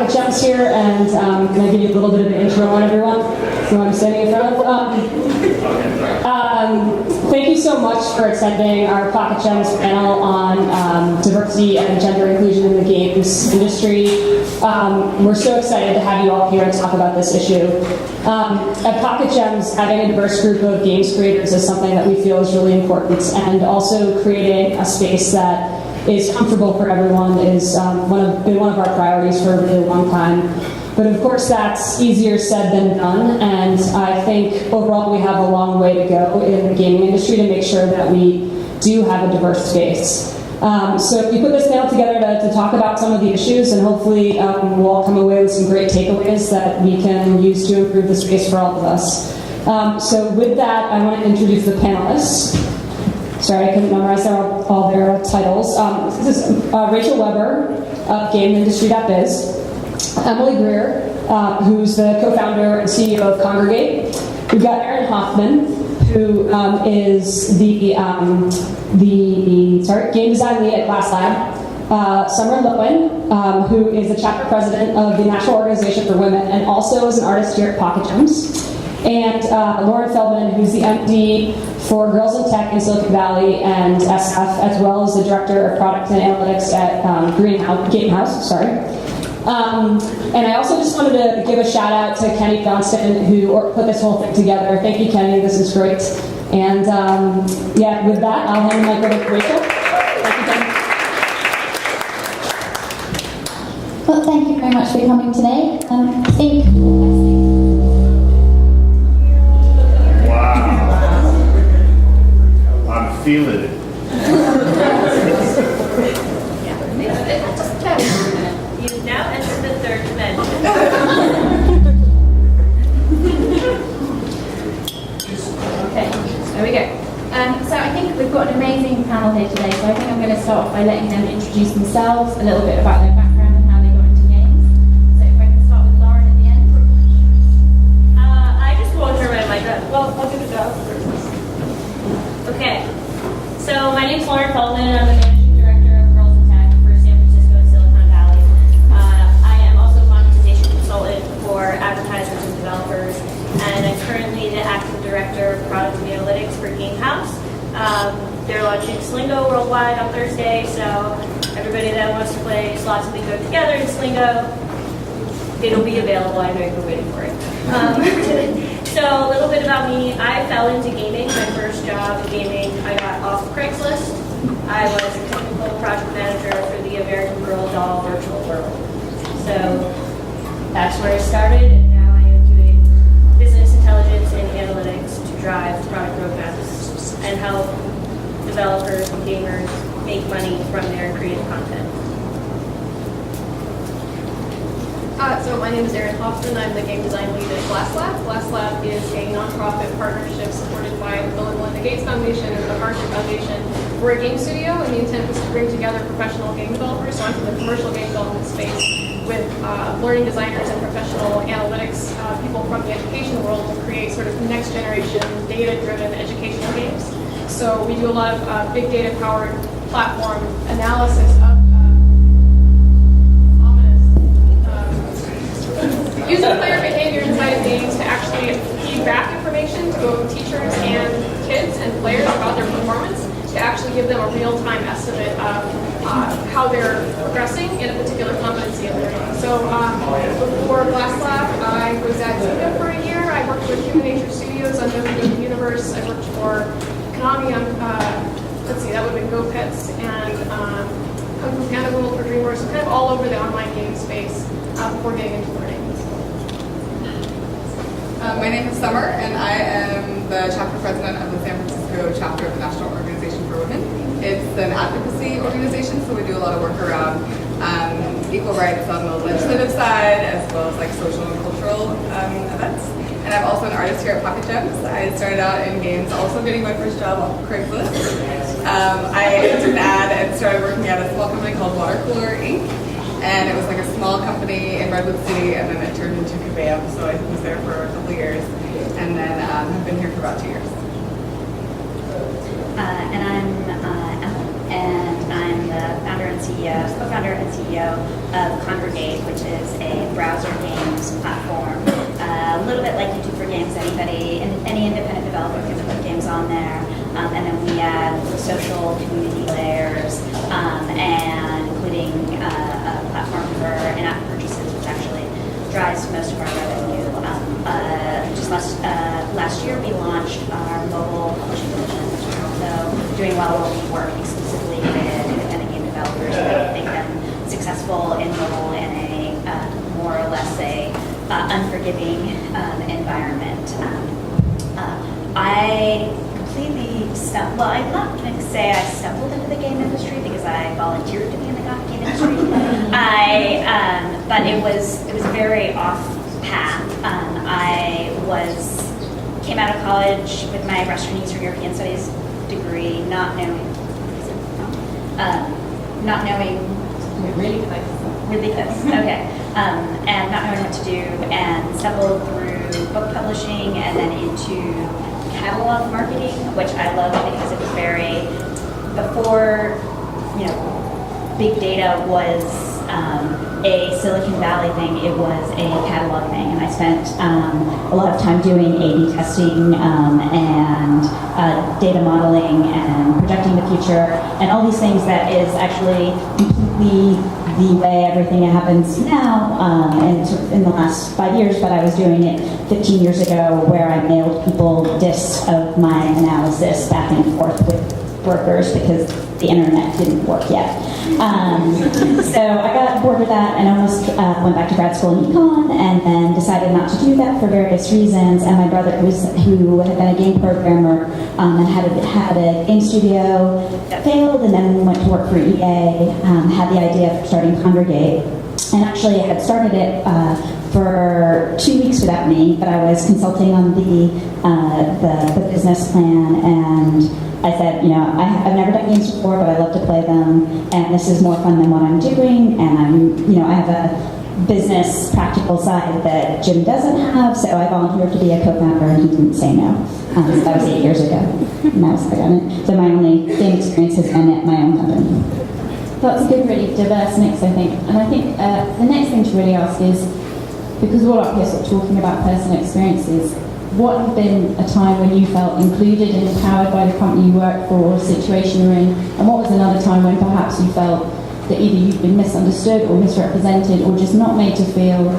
Pocket Gems here, and can I give you a little bit of an intro on everyone who I'm standing in front of? Thank you so much for attending our Pocket Gems panel on diversity and gender inclusion in the games industry. We're so excited to have you all here and talk about this issue. At Pocket Gems, having a diverse group of games creators is something that we feel is really important, and also creating a space that is comfortable for everyone is been one of our priorities for a really long time. But of course, that's easier said than done, and I think overall we have a long way to go in the gaming industry to make sure that we do have a diverse space. So we put this panel together to talk about some of the issues, and hopefully we'll all come away with some great takeaways that we can use to improve the space for all of us. So with that, I want to introduce the panelists. Sorry, I couldn't memorize all their titles. This is Rachel Weber of GamesIndustry.biz, Emily Greer, who's the co-founder and CEO of Kongregate. We've got Erin Hoffman, who is the game design lead at GlassLab. Summer Loen, who is the chapter president of the National Organization for Women and also is an artist here at Pocket Gems. And Loen Feldman, who's the MD for Girls in Tech in Silicon Valley and SF, as well as the Director of Product and Analytics at Gamehouse. And I also just wanted to give a shout out to Kenny Johnston, who put this whole thing together. Thank you, Kenny. This is great. And with that, I'll hand the mic over to Rachel. Thank you, Kenny. Well, thank you very much for coming today. I'm feeling it. You've now entered the third dimension. Okay, there we go. So I think we've got an amazing panel here today, so I think I'm going to start off by letting them introduce themselves, a little bit about their background and how they got into games. So if I can start with Lauren at the end. I just won't turn my mic up. Well, I'll give it a go. Okay. So my name's Loen Feldman, and I'm the managing director of Girls in Tech for San Francisco and Silicon Valley. I am also a monetization consultant for advertisers and developers, and I'm currently the active director of product and analytics for Gamehouse. They're launching Slingo worldwide on Thursday, so everybody that wants to play slots and bingo together in Slingo, it'll be available. I know you've been waiting for it. So a little bit about me. I fell into gaming. My first job in gaming, I got off Craigslist. I was a technical project manager for the American Girl doll virtual world. So that's where I started, and now I am doing business intelligence and analytics to drive product roadmaps and help developers and gamers make money from their creative content. So my name is Erin Hoffman. I'm the game design lead at GlassLab. GlassLab is a nonprofit partnership supported by the Bill and Melinda Gates Foundation and the Harvard Foundation. We're a game studio, and the intent was to bring together professional game developers onto the commercial game development space with learning designers and professional analytics people from the education world to create sort of next generation data-driven educational games. So we do a lot of big data-powered platform analysis of using player behavior inside of games to actually feed back information to both teachers and kids and players about their performance, to actually give them a real-time estimate of how they're progressing in a particular competency of learning. So before GlassLab, I was at Zynga for a year. I worked with Human Nature Studios on WWE Universe. I worked for Konami on, that would have been Go Pets, and Kung Fu Panda World for DreamWorks, so kind of all over the online game space before getting into learning. My name is Summer, and I am the chapter president of the San Francisco chapter of the National Organization for Women. It's an advocacy organization, so we do a lot of work around equal rights on the legislative side, as well as like social and cultural events. And I'm also an artist here at Pocket Gems. I started out in games, also getting my first job off Craigslist. I entered an ad and started working at a small company called Water Cooler Inc. And it was like a small company in Redwood City, and then it turned into Gamehouse. So I was there for a couple of years, and then have been here for about 2 years. And I'm Emma, and I'm the co-founder and CEO of Kongregate, which is a browser games platform. A little bit like YouTube for Games. Any independent developer can put games on there. And then we add social community layers, and including a platform for in-app purchases, which actually drives most of our revenue. Just last year, we launched our mobile publishing division, which is also doing well, where we work exclusively with independent game developers to make them successful in mobile in a more or less unforgiving environment. I completely stumbled. Well, I'm not going to say I stumbled into the game industry because I volunteered to be in the game industry. But it was very off path. I came out of college with my Western Eastern European Studies degree, not knowing. Really close. Really close. Okay. And not knowing what to do, and stumbled through book publishing and then into catalog marketing, which I love because it was before, big data was a Silicon Valley thing, it was a catalog thing, and I spent a lot of time doing A/B testing and data modeling and projecting the future and all these things that is actually completely the way everything happens now in the last 5 years, but I was doing it 15 years ago where I mailed people disks of my analysis back and forth with workers because the internet didn't work yet. So I got bored with that and almost went back to grad school in econ, and then decided not to do that for various reasons. And my brother, who had been a game programmer and had a game studio that failed, and then went to work for EA, had the idea of starting Kongregate, and actually had started it for 2 weeks without me, but I was consulting on the business plan, and I said, I've never done games before, but I love to play them, and this is more fun than what I'm doing, and I have a business practical side that Jim doesn't have, so I volunteered to be a co-founder, and he didn't say no. That was 8 years ago, and now I've done it. So my only game experience has been at my own company. That's a good, really diverse mix, I think. And I think the next thing to really ask is, because we're all up here sort of talking about personal experiences, what has been a time when you felt included and empowered by the company you work for or the situation you're in? And what was another time when perhaps you felt that either you've been misunderstood or misrepresented or just not made to feel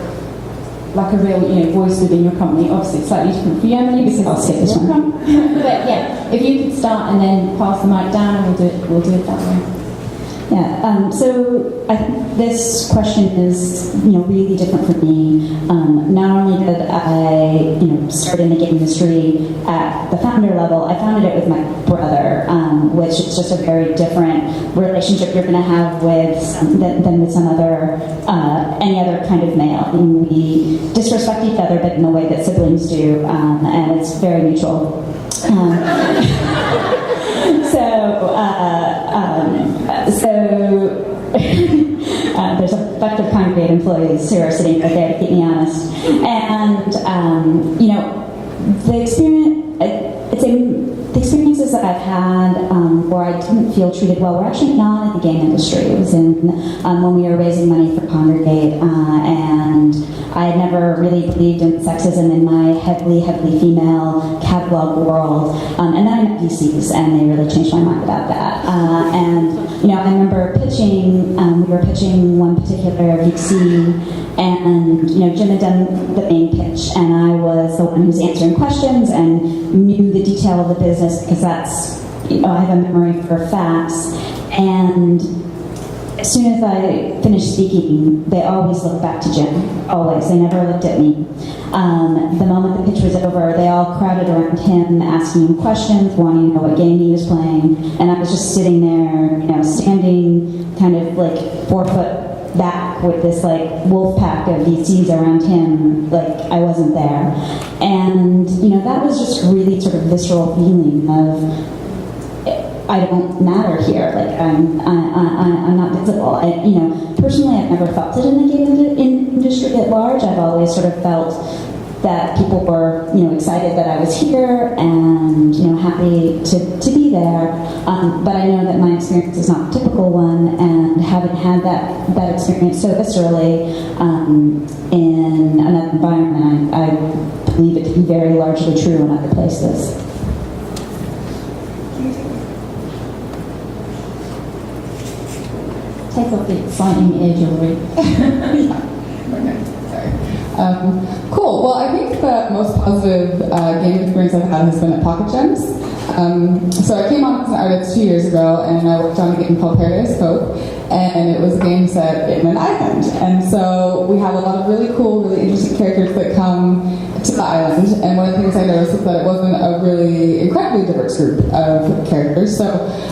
like a real voice within your company? Obviously, it's slightly different for you, Emily, because I'll skip this one. But yeah, if you could start and then pass the mic down, and we'll do it that way. Yeah, so I think this question is, really different for me. Not only did I, start in the game industry at the founder level, I founded it with my brother, which is just a very different relationship you're going to have than with some other, any other kind of male. I mean, we disrespect each other, but in the way that siblings do, and it's very mutual. There's a bunch of Kongregate employees who are sitting right there to keep me honest. And, the experiences that I've had where I didn't feel treated well were actually not in the game industry. It was in when we were raising money for Kongregate, and I had never really believed in sexism in my heavily female catalog world. And then I met VCs, and they really changed my mind about that. I remember pitching, we were pitching one particular VC, and Jim had done the main pitch, and I was the one who was answering questions and knew the detail of the business because that's, I have a memory for facts. And as soon as I finished speaking, they always looked back to Jim. Always. They never looked at me. The moment the pitch was over, they all crowded around him, asking him questions, wanting to know what game he was playing. And I was just sitting there, standing kind of like 4 foot back with this wolf pack of VCs around him, like I wasn't there. And, that was just really sort of visceral feeling of, I don't matter here. I'm not visible. Personally, I've never felt it in the game industry at large. I've always sort of felt that people were, excited that I was here and, happy to be be there, but I know that my experience is not a typical one, and haven't had that experience so viscerally in another environment. I believe it to be very largely true in other places. Take off the exciting air jewelry. Okay, sorry. Cool. Well, I think the most positive game experience I've had has been at Pocket Gems. So I came on as an artist 2 years ago, and I worked on a game called Paradise Hope, and it was a game set in an island. And so we have a lot of really cool, really interesting characters that come to the island, and one of the things I noticed was that it wasn't a really incredibly diverse group of characters. So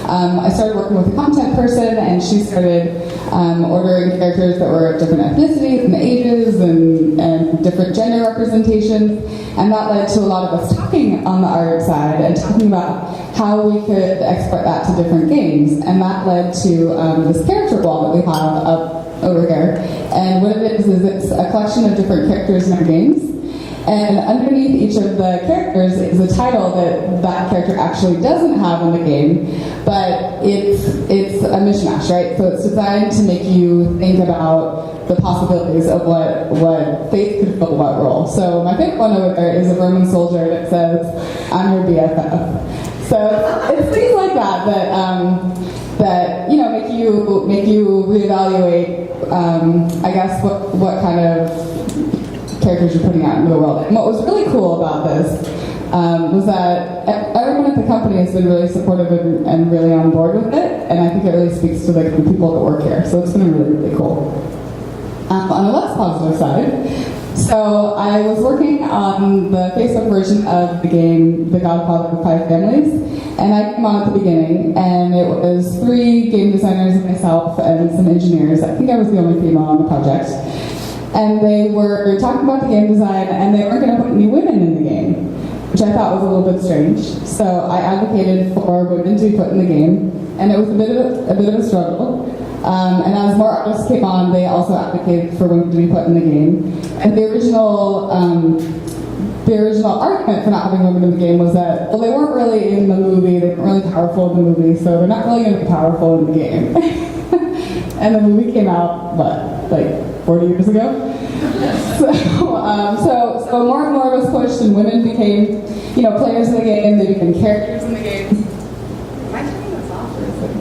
I started working with a content person, and she started ordering characters that were of different ethnicities and ages and different gender representations, and that led to a lot of us talking on the art side and talking about how we could export that to different games, and that led to this character wall that we have up over here. And what it is it's a collection of different characters in our games. And underneath each of the characters is a title that character actually doesn't have in the game, but it's a mishmash, right? So it's designed to make you think about the possibilities of what faith could fill what role. So my favorite one over there is a Roman soldier that says, "I'm your BFF." So it's things like that that make you reevaluate, I guess, what kind of characters you're putting out into the world. And what was really cool about this was that everyone at the company has been really supportive and really on board with it, and I think it really speaks to the people that work here. So it's been really, really cool. On the less positive side, so I was working on the Facebook version of the game, The Godfather of Five Families, and I came on at the beginning, and it was 3 game designers and myself and some engineers. I think I was the only female on the project. And they were talking about the game design, and they weren't going to put any women in the game, which I thought was a little bit strange. So I advocated for women to be put in the game, and it was a bit of a struggle. And as more artists came on, they also advocated for women to be put in the game. And the original argument for not having women in the game was that, well, they weren't really in the movie, they weren't really powerful in the movie, so they're not really going to be powerful in the game. And the movie came out, like 40 years ago? So more and more was pushed, and women became, players in the game, they became characters in the game. Am I turning this off or is it?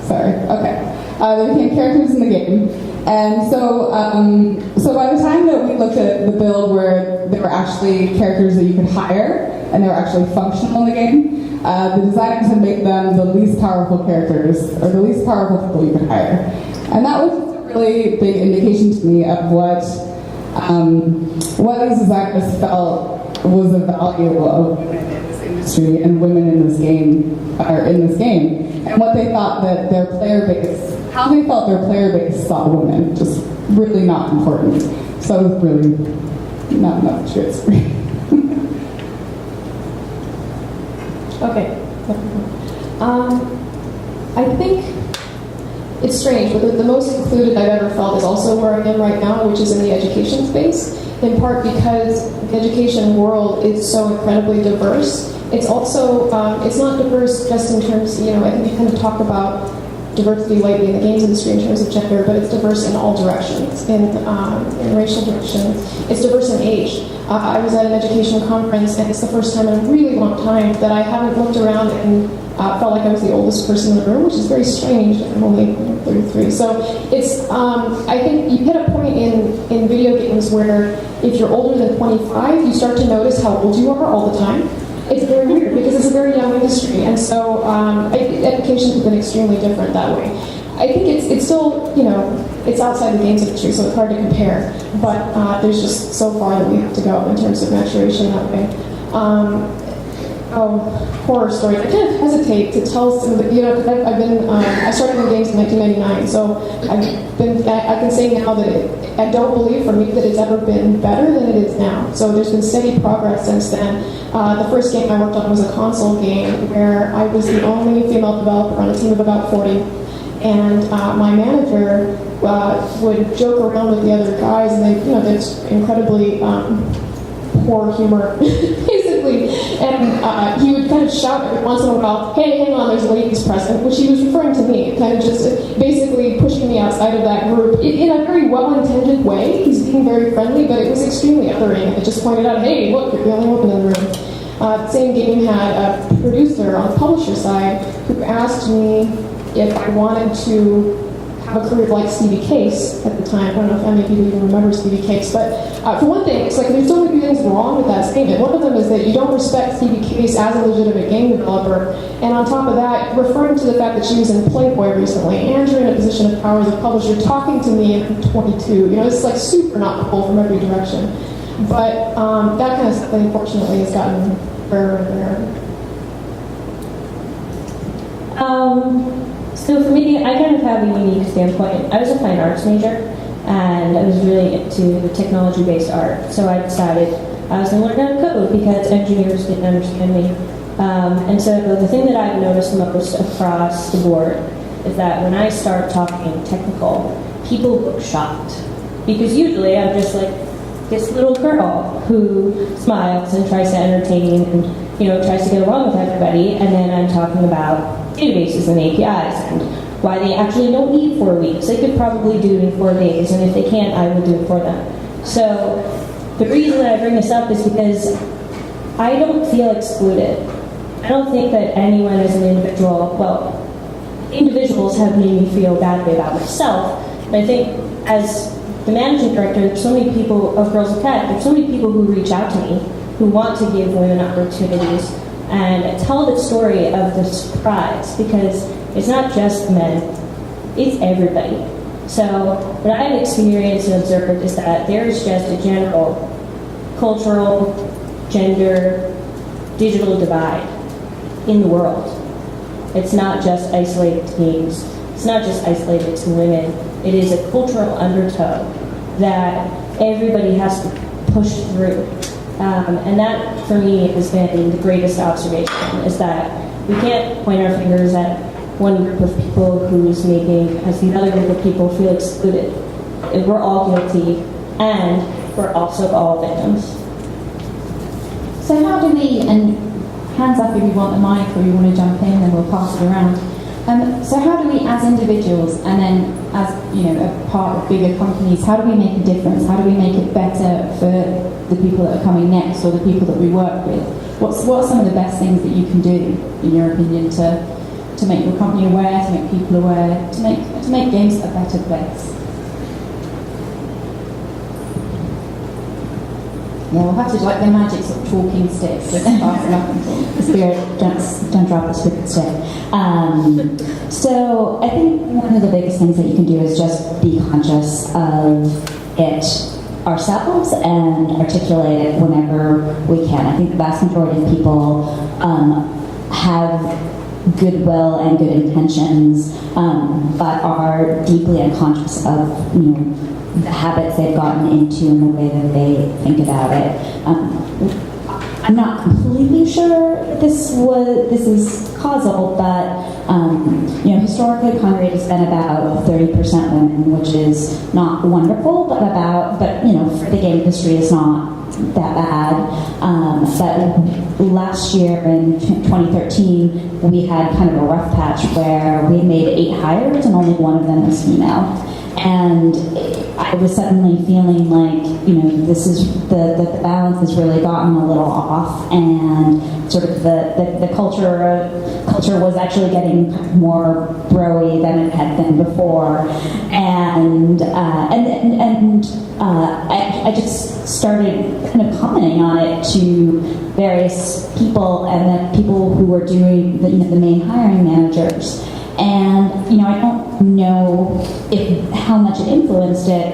Sorry, okay. They became characters in the game. And so by the time that we looked at the build where there were actually characters that you could hire, and they were actually functional in the game, the designers had made them the least powerful characters, or the least powerful people you could hire. And that was just a really big indication to me of what these designers felt was the value of women in this industry and women in this game, and what they thought that their player base, how they felt their player base saw women, just really not important. So it was really not much good for me. Okay. I think it's strange, but the most included I've ever felt is also where I am right now, which is in the education space, in part because the education world is so incredibly diverse. It's also, it's not diverse just in terms, I think you kind of talk about diversity lately in the games industry in terms of gender, but it's diverse in all directions, in racial directions. It's diverse in age. I was at an education conference, and it's the first time in a really long time that I haven't looked around and felt like I was the oldest person in the room, which is very strange. I'm only 33. So it's, I think you hit a point in video games where if you're older than 25, you start to notice how old you are all the time. It's very weird because it's a very young industry, and so education has been extremely different that way. I think it's still, it's outside the games industry, so it's hard to compare, but there's just so far that we have to go in terms of maturation that way. Horror stories. I kind of hesitate to tell some of the, because I started in games in 1999, so I can say now that I don't believe for me that it's ever been better than it is now. So there's been steady progress since then. The first game I worked on was a console game where I was the only female developer on a team of about 40, and my manager would joke around with the other guys, and they're incredibly poor humor, basically. And he would kind of shout every once in a while, "Hey, hang on, there's ladies present," which he was referring to me, kind of just basically pushing me outside of that group in a very well-intended way. He's being very friendly, but it was extremely othering. It just pointed out, "Hey, look, you're the only woman in the room." Same game had a producer on the publisher side who asked me if I wanted to have a career like Stevie Case at the time. I don't know if any of you even remember Stevie Case, but for one thing, it's like there's so many things wrong with that statement. One of them is that you don't respect Stevie Case as a legitimate game developer, and on top of that, referring to the fact that she was in Playboy recently, and you're in a position of power as a publisher, talking to me at 22. You know, it's like super not cool from every direction. But that kind of stuff, unfortunately, has gotten rarer and rarer. So for me, I kind of have a unique standpoint. I was a fine arts major, and I was really into technology-based art. So I decided I was going to learn how to code because engineers didn't understand me. And so the thing that I've noticed most across the board is that when I start talking technical, people look shocked. Because usually I'm just like this little girl who smiles and tries to entertain and tries to get along with everybody, and then I'm talking about databases and APIs and why they actually don't need 4 weeks. They could probably do it in 4 days, and if they can't, I will do it for them. So the reason that I bring this up is because I don't feel excluded. I don't think that anyone as an individual, well, individuals have made me feel badly about myself, but I think as the managing director, there's so many people of Girls of Tech, there's so many people who reach out to me who want to give women opportunities and tell the story of the surprise, because it's not just men, it's everybody. So what I've experienced and observed is that there's just a general cultural, gender, digital divide in the world. It's not just isolated to games, it's not just isolated to women, it is a cultural undertow that everybody has to push through. And that, for me, has been the greatest observation, is that we can't point our fingers at one group of people has the other group of people feel excluded. We're all guilty, and we're also all victims. So how do we, and hands up if you want the mic or you want to jump in, then we'll pass it around. So how do we, as individuals, and then as a part of bigger companies, how do we make a difference? How do we make it better for the people that are coming next, or the people that we work with? What are some of the best things that you can do, in your opinion, to make your company aware, to make people aware, to make games a better place? Yeah, we'll have to do like the magic sort of talking sticks. Just pass it up until the spirit, don't drop the spirit stick. So I think one of the biggest things that you can do is just be conscious of it ourselves and articulate it whenever we can. I think the vast majority of people have goodwill and good intentions, but are deeply unconscious of the habits they've gotten into and the way that they think about it. I'm not completely sure this is causal, but historically Kongregate has been about 30% women, which is not wonderful, but for the game industry is not that bad. But last year in 2013, we had kind of a rough patch where we made 8 hires and only one of them was female. And I was suddenly feeling like, this is the balance has really gotten a little off, and sort of the culture was actually getting more bro-y than it had been before, and I just started kind of commenting on it to various people, and then people who were doing the main hiring managers. And I don't know how much it influenced it,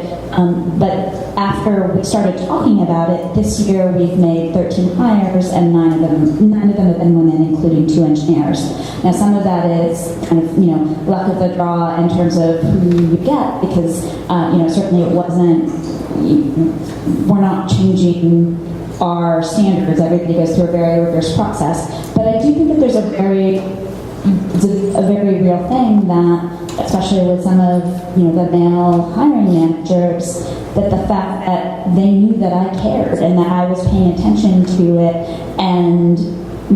but after we started talking about it, this year we've made 13 hires, and 9 of them have been women, including 2 engineers. Now, some of that is kind of luck of the draw in terms of who you get, because certainly it wasn't. We're not changing our standards. Everybody goes through a very rigorous process, but I do think that there's a very real thing that, especially with some of the male hiring managers, that the fact that they knew that I cared and that I was paying attention to it and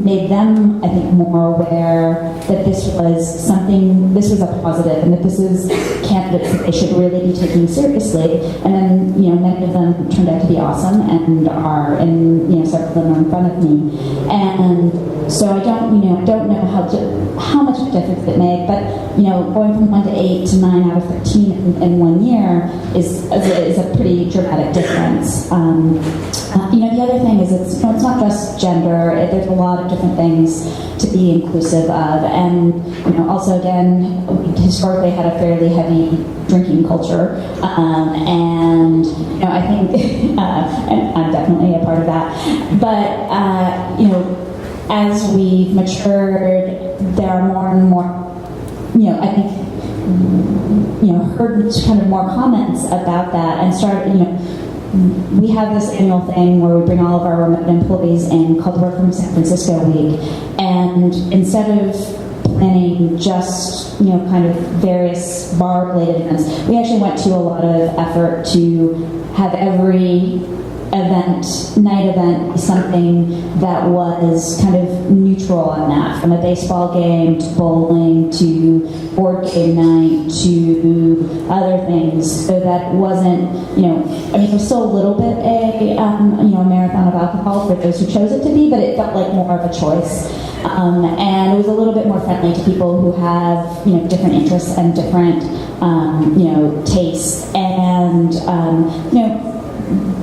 made them, I think, more aware that this was a positive, and that this is candidates that they should really be taking seriously. And then, many of them turned out to be awesome and are, and several of them are in front of me. And so I don't know how much of a difference it made, but going from 1 to 8 to 9 out of 13 in 1 year is a pretty dramatic difference. The other thing is it's not just gender. There's a lot of different things to be inclusive of, and also again, we historically had a fairly heavy drinking culture, and I think, and I'm definitely a part of that. But as we've matured, there are more and more, I think, heard kind of more comments about that, and started, we have this annual thing where we bring all of our remote employees in called Work from San Francisco Week, and instead of planning just kind of various bar-related events, we actually went to a lot of effort to have every night event be something that was kind of neutral on that, from a baseball game to bowling to board game night to other things, so that wasn't, it was still a little bit a marathon of alcohol for those who chose it to be, but it felt like more of a choice. And it was a little bit more friendly to people who have, different interests and different, tastes, and,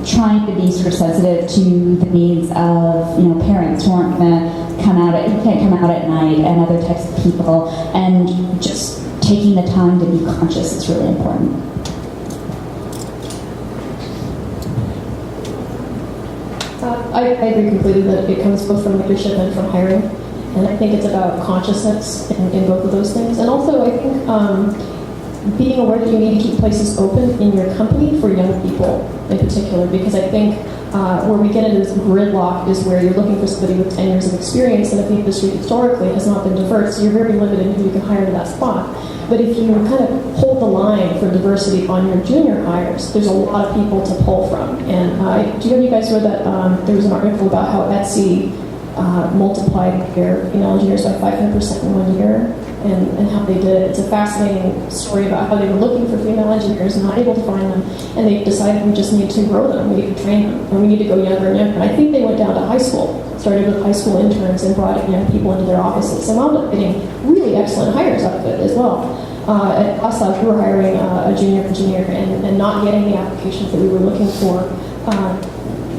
trying to be sort of sensitive to the needs of, parents who aren't going to can't come out at night, and other types of people, and just taking the time to be conscious is really important. I agree completely that it comes both from leadership and from hiring, and I think it's about consciousness in both of those things. And also, I think being aware that you need to keep places open in your company for young people in particular, because I think where we get into this gridlock is where you're looking for somebody with 10 years of experience, and if the industry historically has not been diverse, you're very limited in who you can hire to that spot. But if you kind of hold the line for diversity on your junior hires, there's a lot of people to pull from. And do you guys read that there was an article about how Etsy multiplied their female engineers by 500% in 1 year, and how they did it. It's a fascinating story about how they were looking for female engineers and not able to find them, and they decided we just need to grow them, we need to train them, and we need to go younger and younger. And I think they went down to high school, started with high school interns and brought young people into their offices, and wound up getting really excellent hires out of it as well. At GlassLab, we were hiring a junior engineer and not getting the applications that we were looking for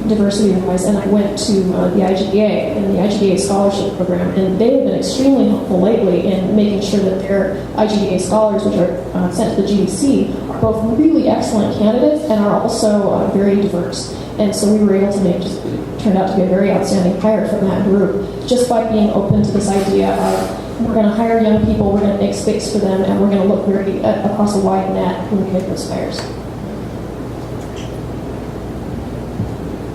diversity-wise, and I went to the IGDA and the IGDA scholarship program, and they have been extremely helpful lately in making sure that their IGDA scholars, which are sent to the GDC, are both really excellent candidates and are also very diverse. And so we were able to turned out to be a very outstanding hire from that group, just by being open to this idea of we're going to hire young people, we're going to make space for them, and we're going to look very across a wide net when we make those hires.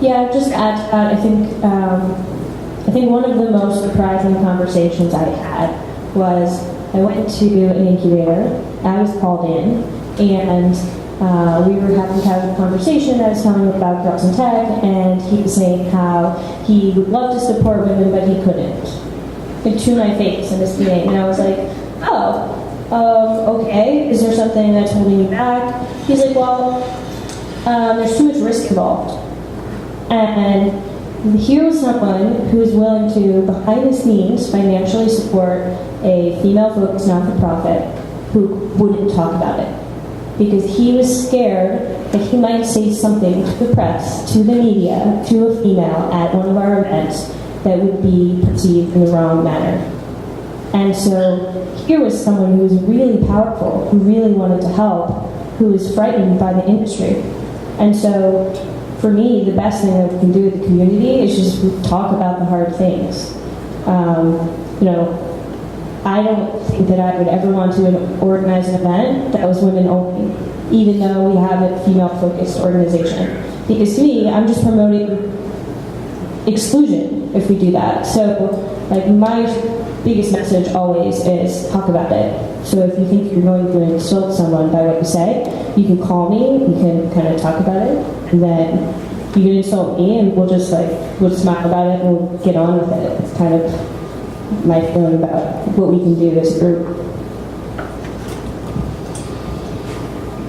Yeah, just to add to that, I think one of the most surprising conversations I had was I went to an incubator. I was called in, and we were having a conversation. I was telling him about Girls in Tech, and he was saying how he would love to support women, but he couldn't. And to my face in this meeting, and I was like, okay, is there something that's holding you back? He's like, well, there's too much risk involved. And here was someone who was willing to, behind the scenes, financially support a female-focused not-for-profit who wouldn't talk about it. Because he was scared that he might say something to the press, to the media, to a female at one of our events that would be perceived in the wrong manner. And so here was someone who was really powerful, who really wanted to help, who was frightened by the industry. And so for me, the best thing that we can do with the community is just talk about the hard things. I don't think that I would ever want to organize an event that was women only, even though we have a female-focused organization. Because to me, I'm just promoting exclusion if we do that. So, like, my biggest message always is talk about it. So if you think you're going to insult someone by what you say, you can call me, we can kind of talk about it, and then you can insult me, and we'll smile about it, and we'll get on with it. It's kind of my feeling about what we can do as a group.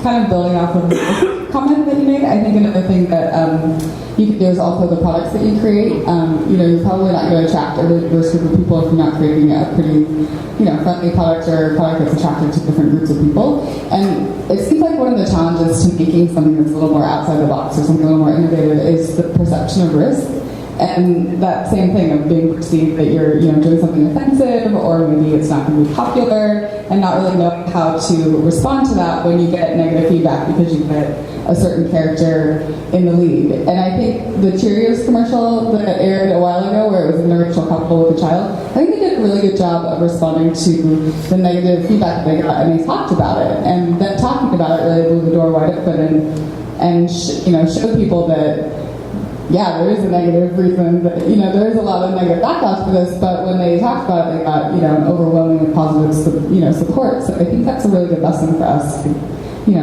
Kind of building off of the comment that you made, I think another thing that you can do is also the products that you create. You're probably not going to attract a diverse group of people if you're not creating a pretty, friendly product or a product that's attractive to different groups of people. And it seems like one of the challenges to making something that's a little more outside the box or something a little more innovative is the perception of risk. And that same thing of being perceived that you're, doing something offensive, or maybe it's not going to be popular, and not really knowing how to respond to that when you get negative feedback because you get a certain character in the lead. And I think the Cheerios commercial that aired a while ago, where it was an interracial couple with a child, I think they did a really good job of responding to the negative feedback they got, and they talked about it. And then talking about it really blew the door wide open and showed people that, yeah, there is a negative reason that, there is a lot of negative backlash for this, but when they talked about it, they got, an overwhelming positive, support. So I think that's a really good lesson for us to,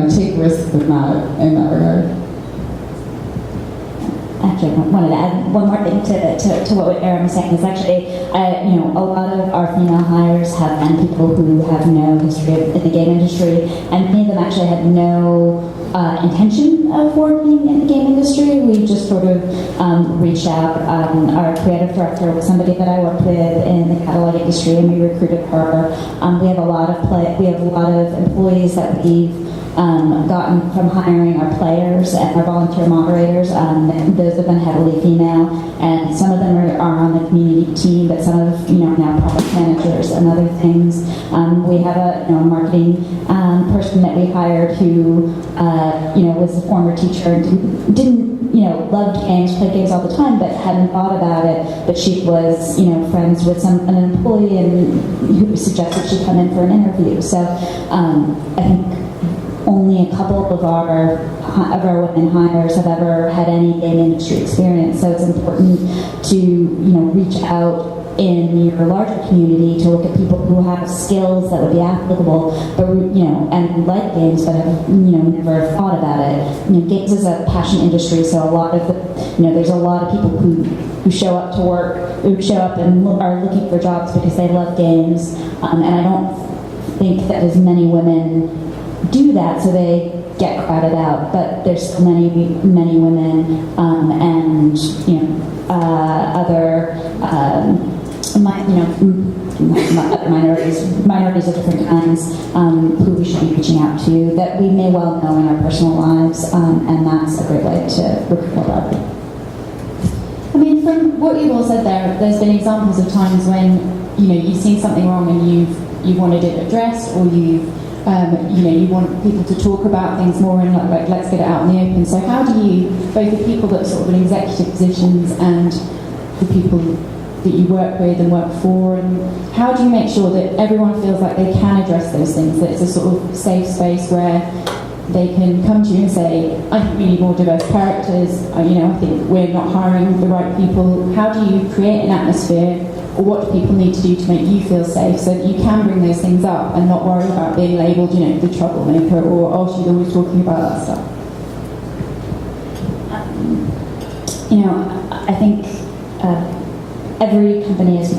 take risks in that regard. Actually, I wanted to add one more thing to what Erin was saying. Is actually, a lot of our female hires have been people who have no history in the game industry, and many of them actually had no intention of working in the game industry. We just sort of reached out. Our creative director was somebody that I worked with in the catalog industry, and we recruited her. We have a lot of employees that we've gotten from hiring our players and our volunteer moderators. Those have been heavily female, and some of them are on the community team, but some of now product managers and other things. We have a marketing person that we hired who was a former teacher and didn't loved games, played games all the time, but hadn't thought about it. But she was friends with an employee and who suggested she come in for an interview. So I think only a couple of our women hires have ever had any game industry experience. So it's important to reach out in your larger community to look at people who have skills that would be applicable, but and like games, but have never thought about it. Games is a passion industry, so a lot of there's a lot of people who show up to work, who show up and are looking for jobs because they love games, and I don't think that as many women do that, so they get crowded out. But there's so many women and other minorities of different kinds who we should be reaching out to that we may well know in our personal lives, and that's a great way to recruit more broadly. I mean, from what you've all said there's been examples of times when you've seen something wrong and you've wanted it addressed, or you want people to talk about things more and like let's get it out in the open. So how do you, both the people that are sort of in executive positions and the people that you work with and work for, and how do you make sure that everyone feels like they can address those things, that it's a sort of safe space where they can come to you and say, I think we need more diverse characters, I think we're not hiring the right people. How do you create an atmosphere, or what do people need to do to make you feel safe so that you can bring those things up and not worry about being labelled, the troublemaker, or oh, she's always talking about that stuff? I think every company is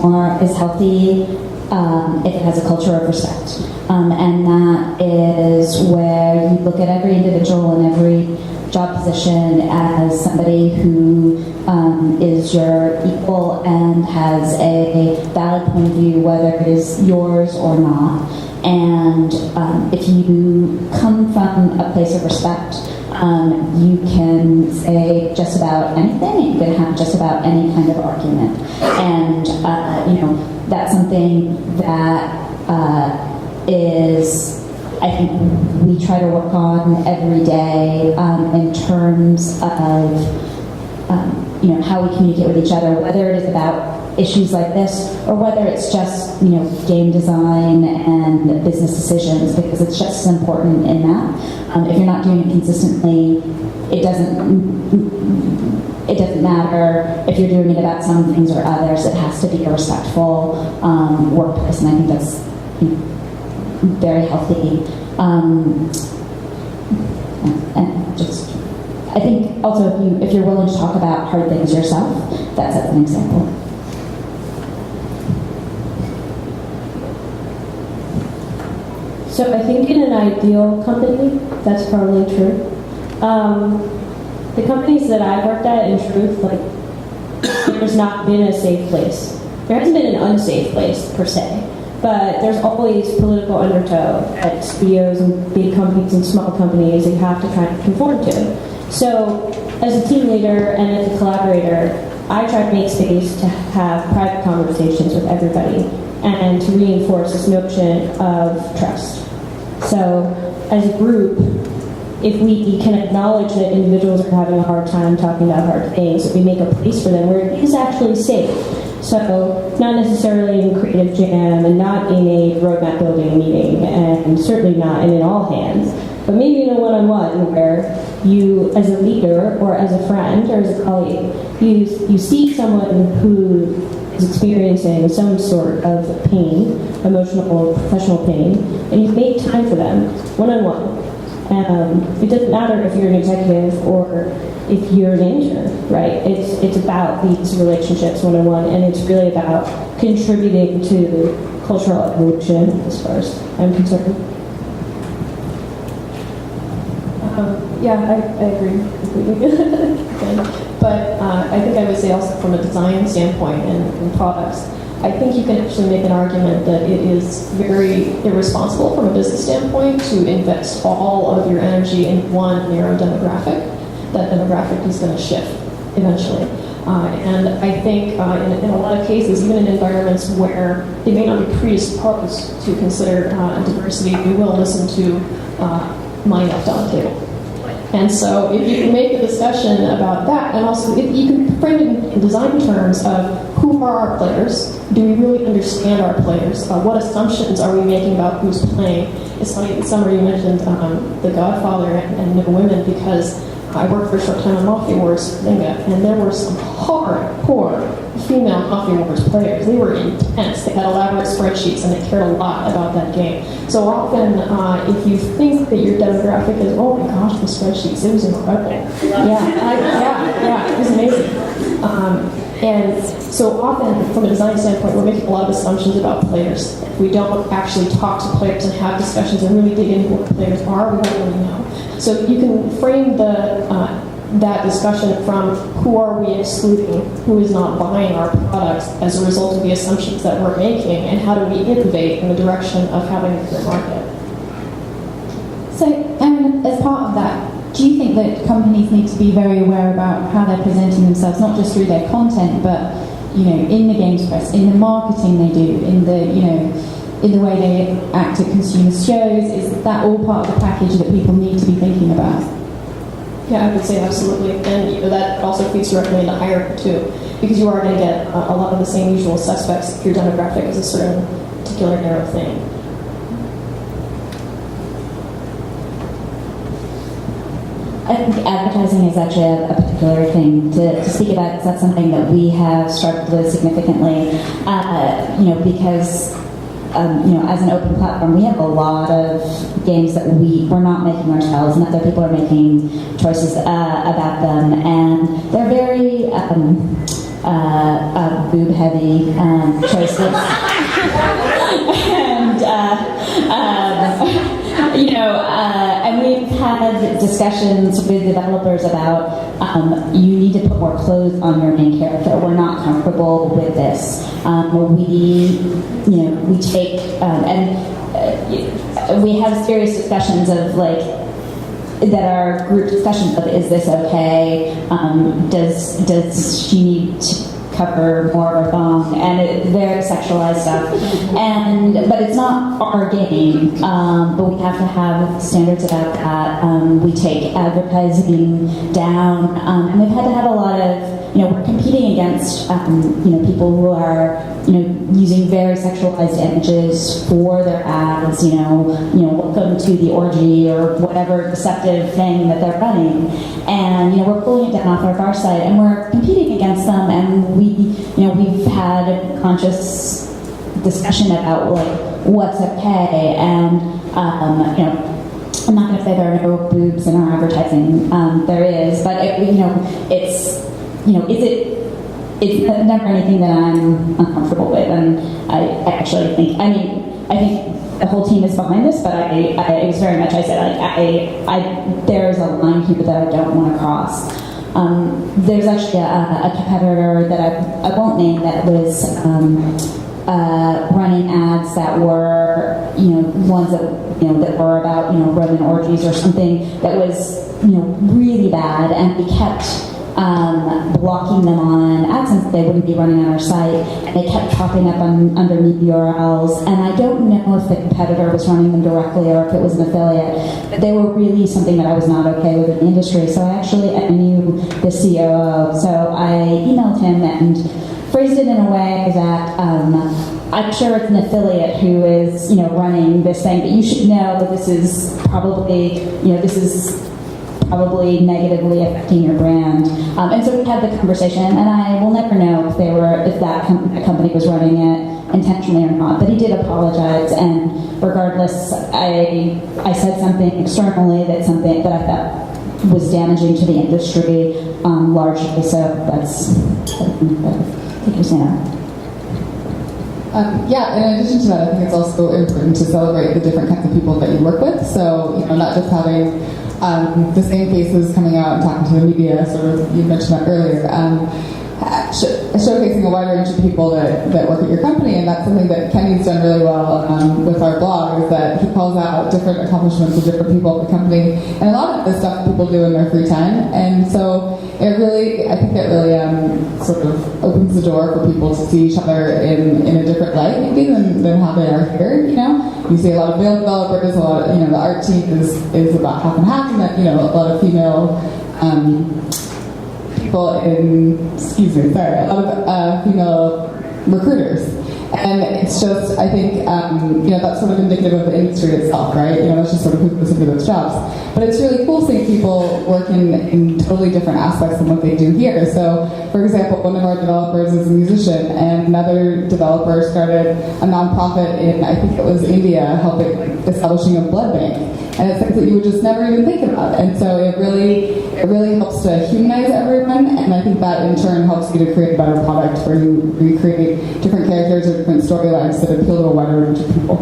healthy if it has a culture of respect, and that is where you look at every individual and every job position as somebody who is your equal and has a valid point of view, whether it is yours or not. And if you come from a place of respect, you can say just about anything. You can have just about any kind of argument, and that's something that is, I think, we try to work on every day in terms of how we communicate with each other, whether it is about issues like this or whether it's just game design and business decisions, because it's just as important in that. If you're not doing it consistently, it doesn't it doesn't matter if you're doing it about some things or others. It has to be a respectful workplace, and I think that's very healthy. And just, I think also if you're willing to talk about hard things yourself, that sets an example. So I think in an ideal company, that's probably true. The companies that I've worked at, in truth, like, there's not been a safe place. There hasn't been an unsafe place, per se. But there's always political undertow at studios and big companies and small companies that you have to kind of conform to. So as a team leader and as a collaborator, I try to make space to have private conversations with everybody and to reinforce this notion of trust. So as a group, if we can acknowledge that individuals are having a hard time talking about hard things, if we make a place for them where it is actually safe. So not necessarily in creative jam and not in a roadmap building meeting and certainly not in an all hands, but maybe in a one-on-one where you as a leader or as a friend or as a colleague, you see someone who is experiencing some sort of pain, emotional or professional pain, and you make time for them one-on-one. It doesn't matter if you're an executive or if you're an intern, right? It's about these relationships one-on-one, and it's really about contributing to cultural evolution as far as I'm concerned. Yeah, I agree completely. But I think I would say also from a design standpoint and products, I think you can actually make an argument that it is very irresponsible from a business standpoint to invest all of your energy in one narrow demographic. That demographic is going to shift eventually. And I think in a lot of cases, even in environments where they may not be predisposed to consider diversity, we will listen to money left on the table. And so if you can make a discussion about that, and also if you can frame it in design terms of who are our players, do we really understand our players, what assumptions are we making about who's playing? It's funny, in summer you mentioned The Godfather and No Women, because I worked for a short time on Mafia Wars, and there were some hardcore female Mafia Wars players. They were intense. They had elaborate spreadsheets, and they cared a lot about that game. So often, if you think that your demographic is, oh my gosh, the spreadsheets, it was incredible. Yeah, it was amazing. And so often, from a design standpoint, we're making a lot of assumptions about players. If we don't actually talk to players and have discussions and really dig into what players are, we won't really know. So you can frame that discussion from who are we excluding, who is not buying our products as a result of the assumptions that we're making, and how do we innovate in the direction of having a good market. So, as part of that, do you think that companies need to be very aware about how they're presenting themselves, not just through their content, but in the games press, in the marketing they do, in the way they act at consumer shows? Is that all part of the package that people need to be thinking about? Yeah, I would say absolutely. And that also feeds directly into hierarchy too, because you are going to get a lot of the same usual suspects if your demographic is a certain particular narrow thing. I think advertising is actually a particular thing to speak about, because that's something that we have struggled with significantly, because as an open platform, we have a lot of games that we're not making ourselves, and other people are making choices about them, and they're very boob-heavy choices. And we've had discussions with developers about you need to put more clothes on your main character. We're not comfortable with this. We take and we have serious discussions of that are group discussions of, is this okay? Does she need to cover more of her thong? And very sexualized stuff. But it's not our game. But we have to have standards about that. We take advertising down, and we've had to have a lot of we're competing against, people who are, using very sexualized images for their ads, welcome to the orgy or whatever deceptive thing that they're running. And, we're pulling it down off of our site and we're competing against them, and we've had a conscious discussion about what's okay, and I'm not going to say there are no boobs in our advertising. There is, but it's never anything that I'm uncomfortable with, and I actually think, I think the whole team is behind this, but it was very much, I said, there's a line here that I don't want to cross. There's actually a competitor that I won't name that was running ads that were, ones that were about, Roman orgies or something that was, really bad, and we kept blocking them on AdSense. They wouldn't be running on our site, and they kept popping up underneath URLs, and I don't know if the competitor was running them directly or if it was an affiliate, but they were really something that I was not okay with in the industry. So I knew the COO, so I emailed him and phrased it in a way that I'm sure it's an affiliate who is, running this thing, but you should know that this is probably, negatively affecting your brand. And so we had the conversation, and I will never know if that company was running it intentionally or not. But he did apologize, and regardless, I said something externally that I thought was damaging to the industry largely. So that's. In addition to that, I think it's also important to celebrate the different kinds of people that you work with. So, not just having the same faces coming out and talking to the media, sort of, you mentioned that earlier, showcasing a wide range of people that work at your company, and that's something that Kenny's done really well with our blog, is that he calls out different accomplishments of different people at the company, and a lot of this stuff people do in their free time, and so I think it really sort of opens the door for people to see each other in a different light, maybe, than how they are here, You see a lot of male developers, a lot of, the art team is about half and half, and then, a lot of female people a lot of female recruiters. And it's just, I think, that's sort of indicative of the industry itself, right? That's just sort of who goes into those jobs. But it's really cool seeing people work in totally different aspects than what they do here. So, for example, one of our developers is a musician, and another developer started a nonprofit in, I think it was India, establishing a blood bank. And it's things that you would just never even think about. And so it really helps to humanize everyone, and I think that in turn helps you to create a better product where you create different characters or different storylines that appeal to a wider range of people.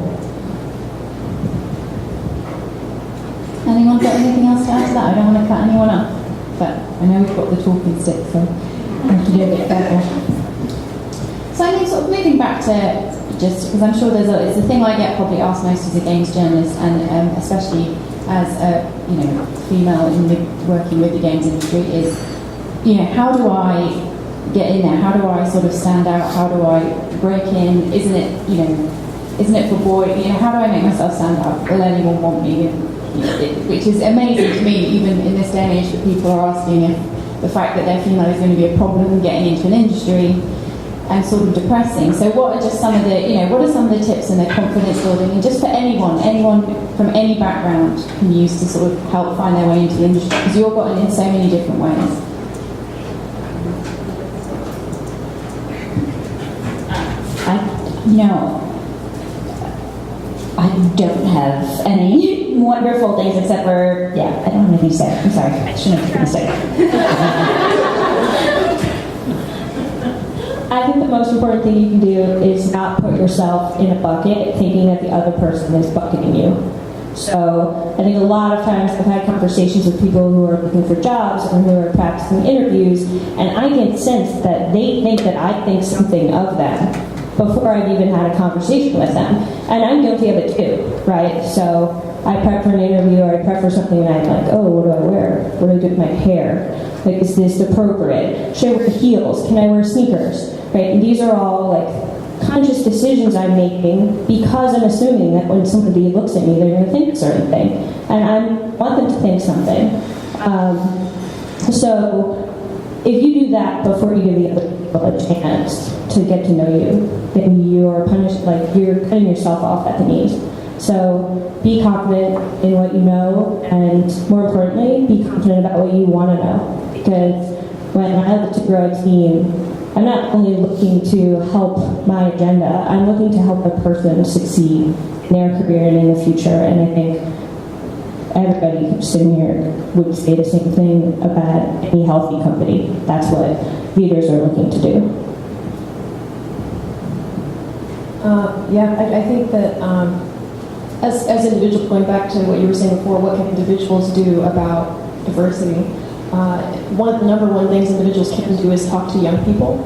Anyone got anything else to add to that? I don't want to cut anyone off, but I know we've got the talking stick, so I have to do a bit better. So I think sort of moving back to, just because I'm sure it's the thing I get probably asked most as a games journalist, and especially as a female working with the games industry, is how do I get in there? How do I sort of stand out? How do I break in? Isn't it for boys? How do I make myself stand out? Will anyone want me? Which is amazing to me, even in this day and age, that people are asking if the fact that they're female is going to be a problem getting into an industry. And sort of depressing. So what are just some of the tips in the confidence building, and just for anyone from any background can use to sort of help find their way into the industry, because you've got it in so many different ways. I don't have any wonderful things except for, I don't have anything to say. I'm sorry, I shouldn't have said. I think the most important thing you can do is not put yourself in a bucket thinking that the other person is bucketing you. So I think a lot of times I've had conversations with people who are looking for jobs or who are practicing interviews, and I get sense that they think that I think something of them before I've even had a conversation with them. And I'm guilty of it too, right? So I prep for an interview or I prep for something and I'm like, oh, what do I wear? What do I do with my hair? Like, is this appropriate? Should I wear heels? Can I wear sneakers? Right? And these are all like conscious decisions I'm making because I'm assuming that when somebody looks at me, they're going to think a certain thing. And I want them to think something. So if you do that before you give the other people a chance to get to know you, then you're punished, like you're cutting yourself off at the knees. So be confident in what you know, and more importantly, be confident about what you want to know. Because when I look to grow a team, I'm not only looking to help my agenda, I'm looking to help a person succeed in their career and in the future. And I think everybody sitting here would say the same thing about any healthy company. That's what leaders are looking to do. I think that as individuals, going back to what you were saying before, what can individuals do about diversity? One of the number one things individuals can do is talk to young people,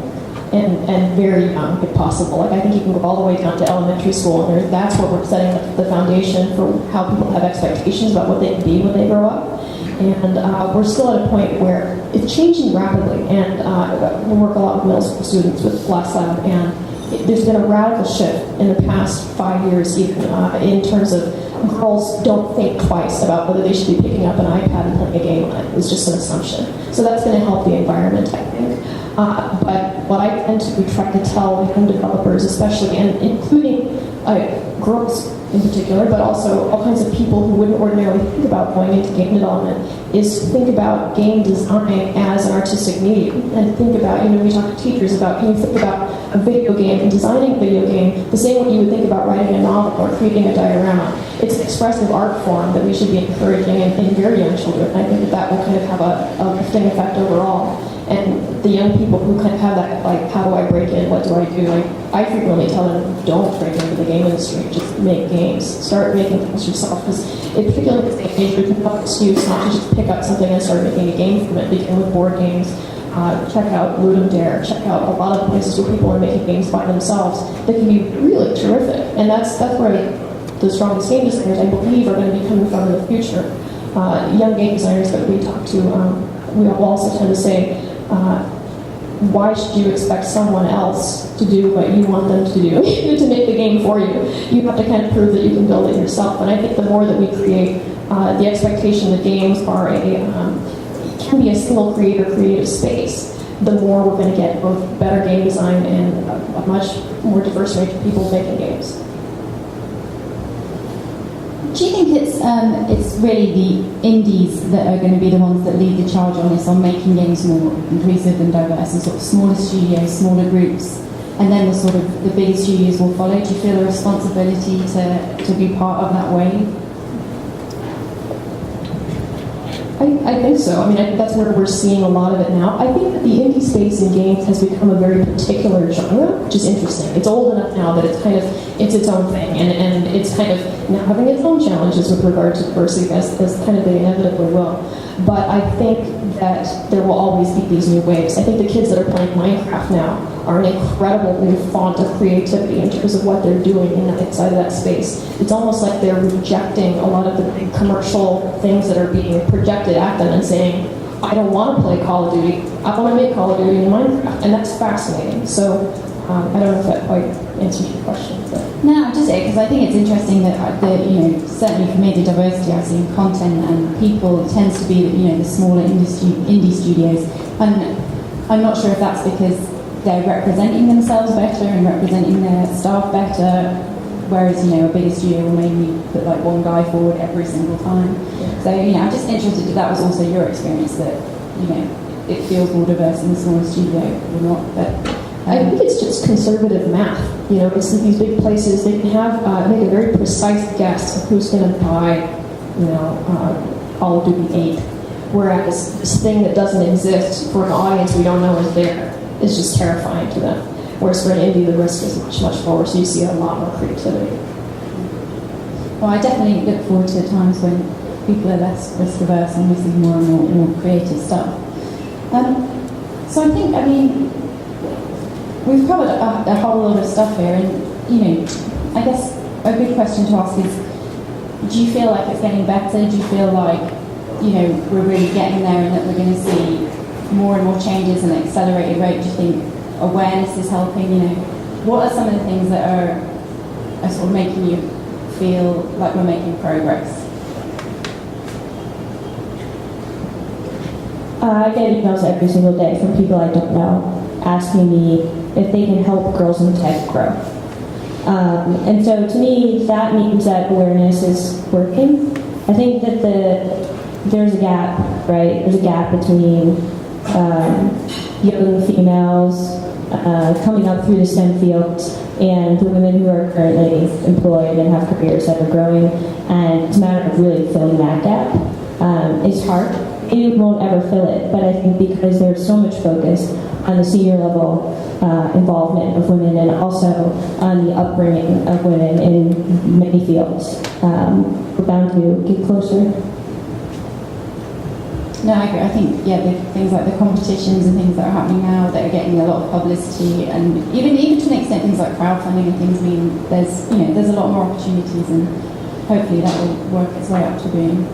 and very young if possible. Like I think you can go all the way down to elementary school, and that's where we're setting the foundation for how people have expectations about what they can be when they grow up. And we're still at a point where it's changing rapidly, and we work a lot with middle school students with GlassLab, and there's been a radical shift in the past 5 years even in terms of girls don't think twice about whether they should be picking up an iPad and playing a game on it. It's just an assumption. So that's going to help the environment, I think. But what I tend to try to tell young developers, especially, and including girls in particular, but also all kinds of people who wouldn't ordinarily think about going into game development, is think about game design as an artistic medium. And think about, we talk to teachers about, can you think about a video game and designing a video game the same way you would think about writing a novel or creating a diorama. It's an expressive art form that we should be encouraging in very young children. I think that will kind of have a lifting effect overall. And the young people who kind of have that, like, how do I break in? What do I do? I frequently tell them, don't break into the game industry. Just make games. Start making things yourself. Because particularly at this age, you can have an excuse not to just pick up something and start making a game from it. Begin with board games. Check out Loen. Check out a lot of places where people are making games by themselves that can be really terrific. And that's where the strongest game designers, I believe, are going to be coming from in the future. Young game designers that we talk to, we will also tend to say, why should you expect someone else to do what you want them to do, to make the game for you? You have to kind of prove that you can build it yourself. And I think the more that we create the expectation that games are can be a single creative space, the more we're going to get both better game design and a much more diverse range of people making games. Do you think it's really the indies that are going to be the ones that lead the charge on this, on making games more inclusive and diverse, and sort of smaller studios, smaller groups, and then the sort of the bigger studios will follow? Do you feel a responsibility to be part of that wave? I think so. I think that's where we're seeing a lot of it now. I think that the indie space in games has become a very particular genre, which is interesting. It's old enough now that it's its own thing, and it's kind of now having its own challenges with regard to diversity, as kind of they inevitably will. But I think that there will always be these new waves. I think the kids that are playing Minecraft now are an incredible new font of creativity in terms of what they're doing inside of that space. It's almost like they're rejecting a lot of the big commercial things that are being projected at them and saying, I don't want to play Call of Duty, I want to make Call of Duty in Minecraft. And that's fascinating. So I don't know if that quite answers your question. But. No, just because I think it's interesting that certainly for me the diversity I see in content and people tends to be the smaller indie studios, and I'm not sure if that's because they're representing themselves better and representing their staff better, whereas a bigger studio will maybe put like one guy forward every single time. Yeah. So I'm just interested if that was also your experience, that it feels more diverse in the smaller studio or not. But I think it's just conservative math. It's these big places, they can have make a very precise guess of who's going to buy, Call of Duty 8. Whereas this thing that doesn't exist for an audience we don't know is there is just terrifying to them. Whereas for an indie, the risk is much, much lower, so you see a lot more creativity. Well, I definitely look forward to the times when people are less risk averse and we see more and more creative stuff. So I think, we've covered a whole lot of stuff here, and I guess a good question to ask is, do you feel like it's getting better? Do you feel like we're really getting there and that we're going to see more and more changes at an accelerated rate? Do you think awareness is helping? What are some of the things that are sort of making you feel like we're making progress? I get emails every single day from people I don't know asking me if they can help girls in tech grow. And so to me, that means that awareness is working. I think that there's a gap, right? There's a gap between young females coming up through the STEM fields and the women who are currently employed and have careers that are growing. And it's a matter of really filling that gap. It's hard. It won't ever fill it, but I think because there's so much focus on the senior level involvement of women and also on the upbringing of women in many fields, we're bound to get closer. No, I agree. I think, yeah, the things like the competitions and things that are happening now that are getting a lot of publicity, and even to an extent things like crowdfunding and things mean there's a lot more opportunities, and hopefully that will work its way up to being,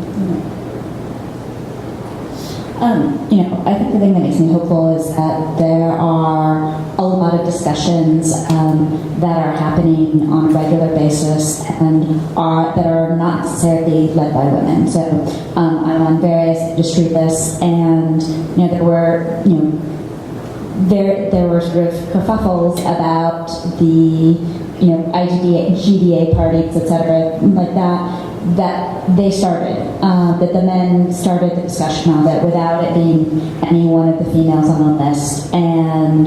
I think the thing that makes me hopeful is that there are a lot of discussions that are happening on a regular basis and that are not necessarily led by women. So I'm on various industry lists, and there were sort of kerfuffles about the GDA parties, etc., like that they started, that the men started the discussion of it without it being any one of the females on the list, and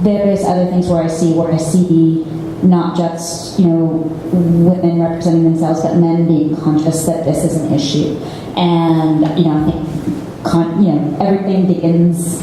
various other things where I see not just women representing themselves, but men being conscious that this is an issue, and I think everything begins.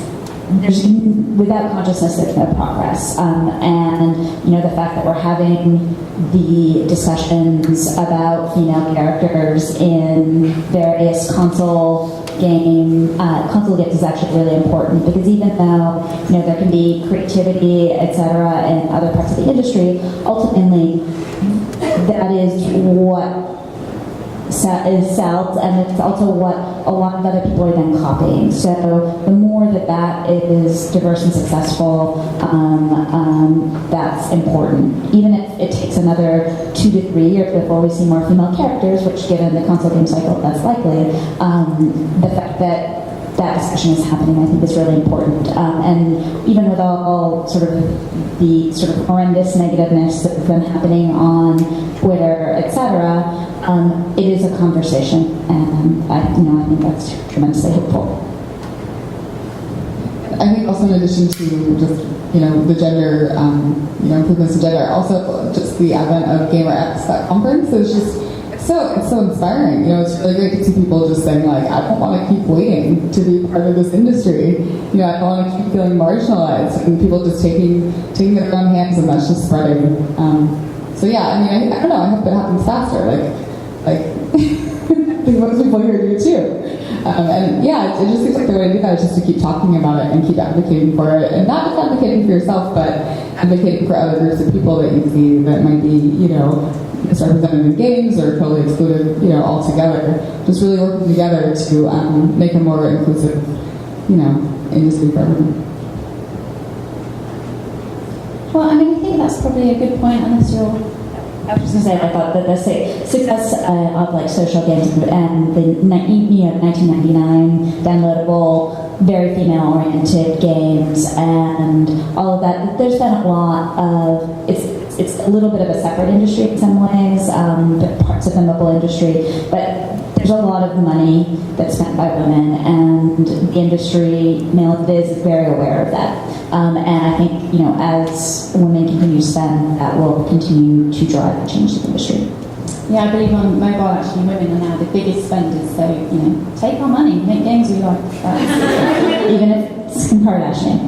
Without consciousness, there's no progress, and the fact that we're having the discussions about female characters in various console games is actually really important, because even though there can be creativity, etc., in other parts of the industry, ultimately that is what sells, and it's also what a lot of other people are then copying. So the more that is diverse and successful, that's important. Even if it takes another 2 to 3 years before we see more female characters, which given the console game cycle, that's likely, the fact that discussion is happening, I think, is really important. And even with all sort of the horrendous negativeness that's been happening on Twitter, etc., it is a conversation, and I think that's tremendously hopeful. I think also in addition to just the gender improvements in gender, also just the advent of GamerX, that conference is just it's so inspiring. It's really great to see people just saying like, I don't want to keep waiting to be part of this industry. I don't want to keep feeling marginalized, and people just taking it in their own hands, and that's just spreading. So yeah, I don't know. I hope it happens faster. Like I think most people here do too. And yeah, it just seems like the way to do that is just to keep talking about it and keep advocating for it, and not just advocating for yourself, but advocating for other groups of people that you see that might be, misrepresented in games or totally excluded, altogether. Just really working together to make a more inclusive, industry for everyone. Well, I think that's probably a good point, unless you're... I was just going to say, I thought that the success of social games and the 1999 downloadable, very female-oriented games and all of that. There's been a lot of it's a little bit of a separate industry in some ways, parts of the mobile industry, but there's a lot of money that's spent by women, and the industry, male biz, is very aware of that. And I think, as women continue to spend, that will continue to drive the change in the industry. Yeah, I believe on mobile, actually, women are now the biggest spenders, so, take our money, make games we like. Even if it's Kim Kardashian.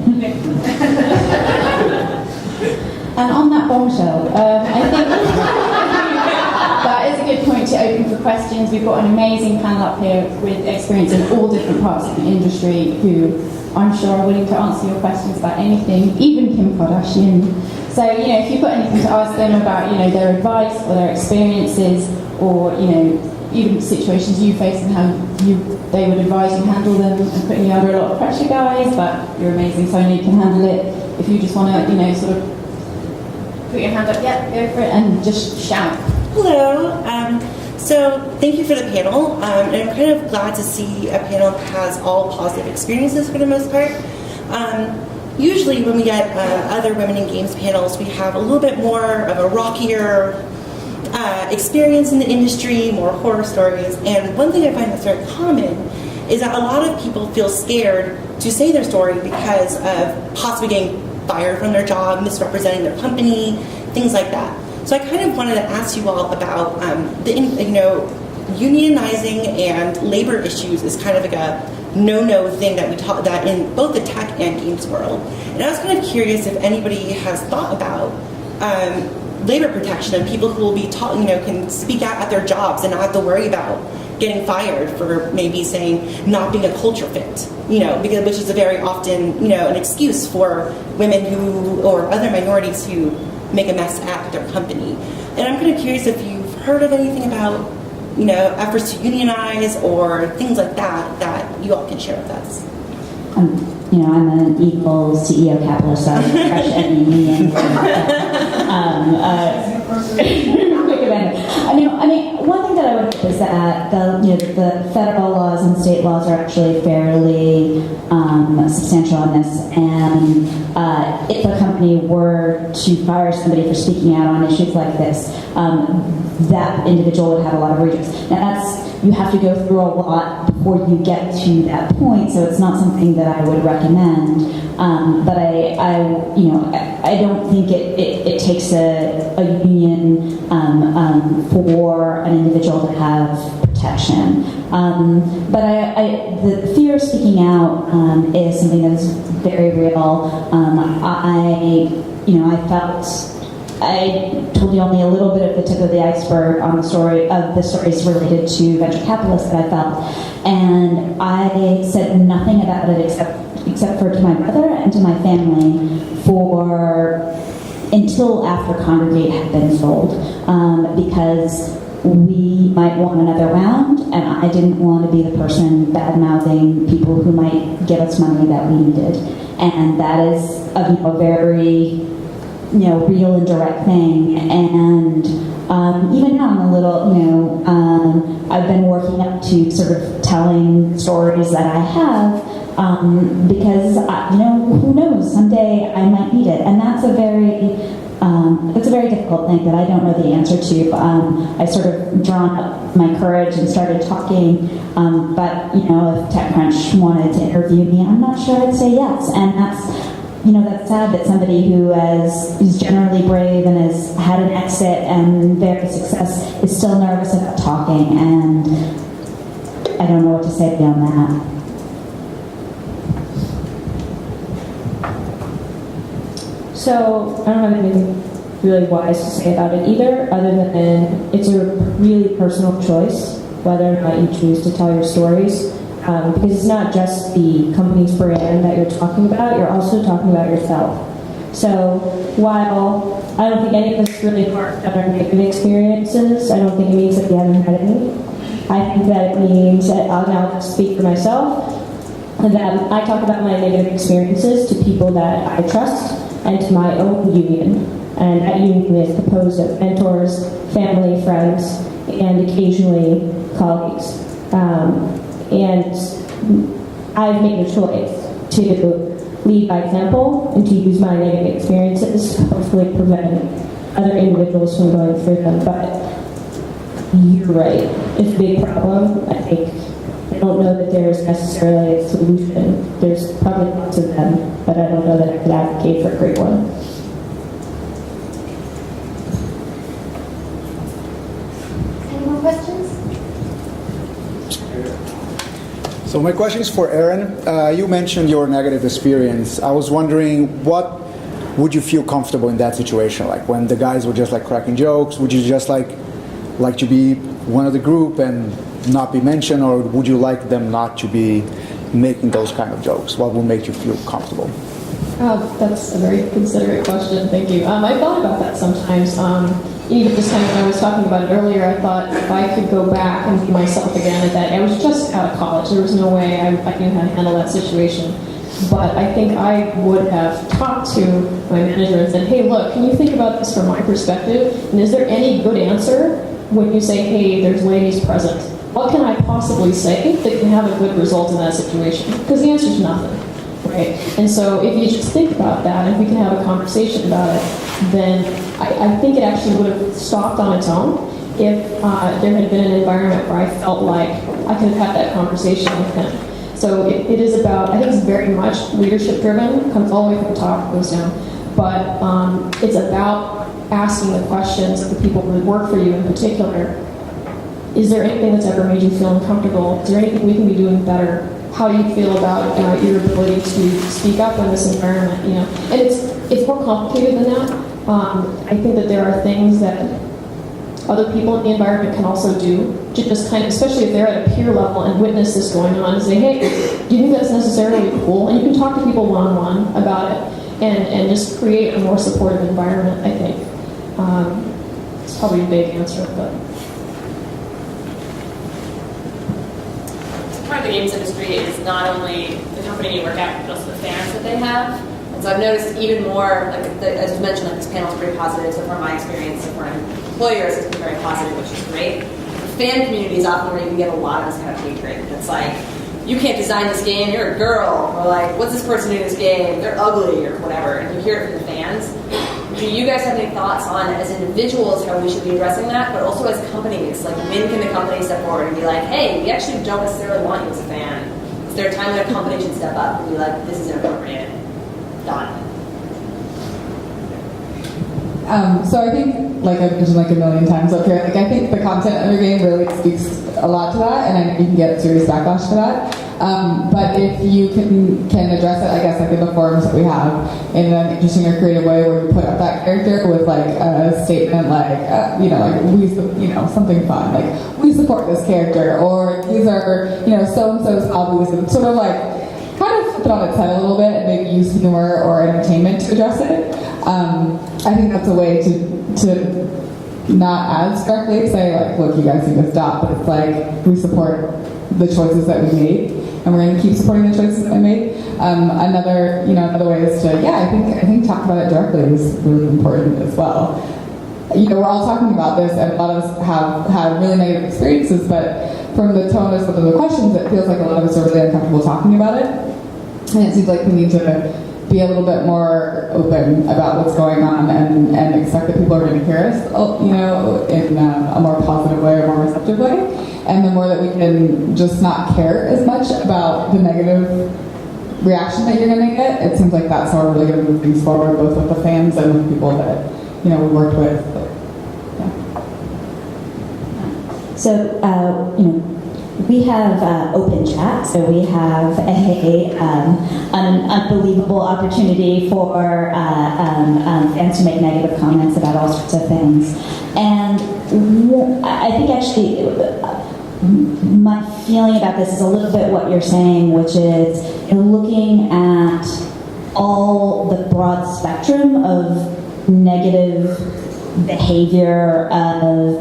And on that bombshell, I think that is a good point to open for questions. We've got an amazing panel up here with experience in all different parts of the industry who I'm sure are willing to answer your questions about anything, even Kim Kardashian. So, if you've got anything to ask them about, their advice or their experiences, or, even situations you face and how they would advise you handle them, and putting you under a lot of pressure, guys, but you're amazing, so I know you can handle it. If you just want to, sort of put your hand up, yeah, go for it, and just shout. Hello. So thank you for the panel, and I'm kind of glad to see a panel that has all positive experiences for the most part. Usually when we get other women in games panels, we have a little bit more of a rockier experience in the industry, more horror stories, and one thing I find that's very common is that a lot of people feel scared to say their story because of possibly getting fired from their job, misrepresenting their company, things like that. So I kind of wanted to ask you all about unionizing and labor issues is kind of like a no-no thing that we talk that in both the tech and games world. And I was kind of curious if anybody has thought about labor protection and people who will be taught, can speak out at their jobs and not have to worry about getting fired for maybe saying not being a culture fit, which is a very often, an excuse for women who or other minorities who make a mess at their company. And I'm kind of curious if you've heard of anything about, efforts to unionize or things like that you all can share with us. I'm an equal CEO capitalist, so I don't crush any union. I mean, one thing that I would say is that the federal laws and state laws are actually fairly substantial on this, and if a company were to fire somebody for speaking out on issues like this, that individual would have a lot of redress. Now you have to go through a lot before you get to that point, so it's not something that I would recommend. But I don't think it takes a union for an individual to have protection. But the fear of speaking out is something that is very real. I told you only a little bit of the tip of the iceberg on the stories related to venture capitalists that I felt, and I said nothing about it except for to my brother and to my family until after Kongregate had been sold, because we might want another round, and I didn't want to be the person bad-mouthing people who might give us money that we needed, and that is a very real and direct thing. And even now I'm a little, I've been working up to sort of telling stories that I have, because, who knows, someday I might need it. And that's a very difficult thing that I don't know the answer to. I sort of drawn up my courage and started talking, but, if TechCrunch wanted to interview me, I'm not sure I'd say yes. And that's sad that somebody who is generally brave and has had an exit and very success is still nervous about talking, and I don't know what to say beyond that. So I don't have anything really wise to say about it either, other than it's a really personal choice whether or not you choose to tell your stories. Because it's not just the company's brand that you're talking about, you're also talking about yourself. So while I don't think any of us really harped on our negative experiences, I don't think it means that we haven't had any. I think that it means that I'll now speak for myself, that I talk about my negative experiences to people that I trust and to my own union. And that union is composed of mentors, family, friends, and occasionally colleagues. And I've made a choice to lead by example and to use my negative experiences to hopefully prevent other individuals from going through them. But you're right, it's a big problem. I don't know that there's necessarily a solution. There's probably lots of them, but I don't know that I could advocate for a great one. Any more questions? So my question is for Erin. You mentioned your negative experience. I was wondering, what would you feel comfortable in that situation? Like when the guys were just like cracking jokes, would you just like to be one of the group and not be mentioned, or would you like them not to be making those kind of jokes? What would make you feel comfortable? That's a very considerate question. Thank you. I thought about that sometimes. Even just kind of when I was talking about it earlier, I thought if I could go back and be myself again at that, I was just out of college. There was no way I knew how to handle that situation. But I think I would have talked to my manager and said, hey, look, can you think about this from my perspective? And is there any good answer when you say, hey, there's ladies present, what can I possibly say that can have a good result in that situation? Because the answer is nothing, right? And so if you just think about that, and we can have a conversation about it, then I think it actually would have stopped on its own if there had been an environment where I felt like I could have had that conversation with him. So it is about, I think it's very much leadership driven, comes all the way from the top, goes down. But it's about asking the questions of the people who work for you in particular. Is there anything that's ever made you feel uncomfortable? Is there anything we can be doing better? How do you feel about your ability to speak up in this environment? You know, and it's more complicated than that. I think that there are things that other people in the environment can also do to just kind of, especially if they're at a peer level and witness this going on, and say, hey, do you think that's necessarily cool? And you can talk to people one-on-one about it and just create a more supportive environment, I think. It's probably a big answer, but. Part of the games industry is not only the company you work at, but also the fans that they have. And so I've noticed even more, like as you mentioned, like this panel is pretty positive. So far, my experience so far in employers has been very positive, which is great. The fan community is often where you can get a lot of this kind of hatred. It's like, you can't design this game, you're a girl, or like, what's this person doing in this game? They're ugly, or whatever. And you hear it from the fans. Do you guys have any thoughts on, as individuals, how we should be addressing that, but also as companies? Like, when can the company step forward and be like, hey, we actually don't necessarily want you as a fan? Is there a time when a company should step up and be like, this is inappropriate? Done. So I think, like I've mentioned like a million times up here, like I think the content of your game really speaks a lot to that, and I know you can get serious backlash to that. But if you can address it, I guess, like in the forums that we have, in an interesting or creative way, where you put up that character with like a statement like, something fun, like we support this character, or these are so and so's hobbies, and sort of like kind of flip it on its head a little bit and maybe use humor or entertainment to address it. I think that's a way to not as directly say like, look, you guys need to stop, but it's like we support the choices that we made, and we're going to keep supporting the choices that we made. Another way is to, I think talk about it directly is really important as well. We're all talking about this, and a lot of us have had really negative experiences, but from the tone of some of the questions, it feels like a lot of us are really uncomfortable talking about it, and it seems like we need to be a little bit more open about what's going on and expect that people are going to hear us, in a more positive way or more receptive way. And the more that we can just not care as much about the negative reaction that you're going to get, it seems like that's how we're really going to move things forward, both with the fans and with people that we worked with. So, we have open chat, so we have an unbelievable opportunity for fans to make negative comments about all sorts of things. And I think actually my feeling about this is a little bit what you're saying, which is looking at all the broad spectrum of negative behavior of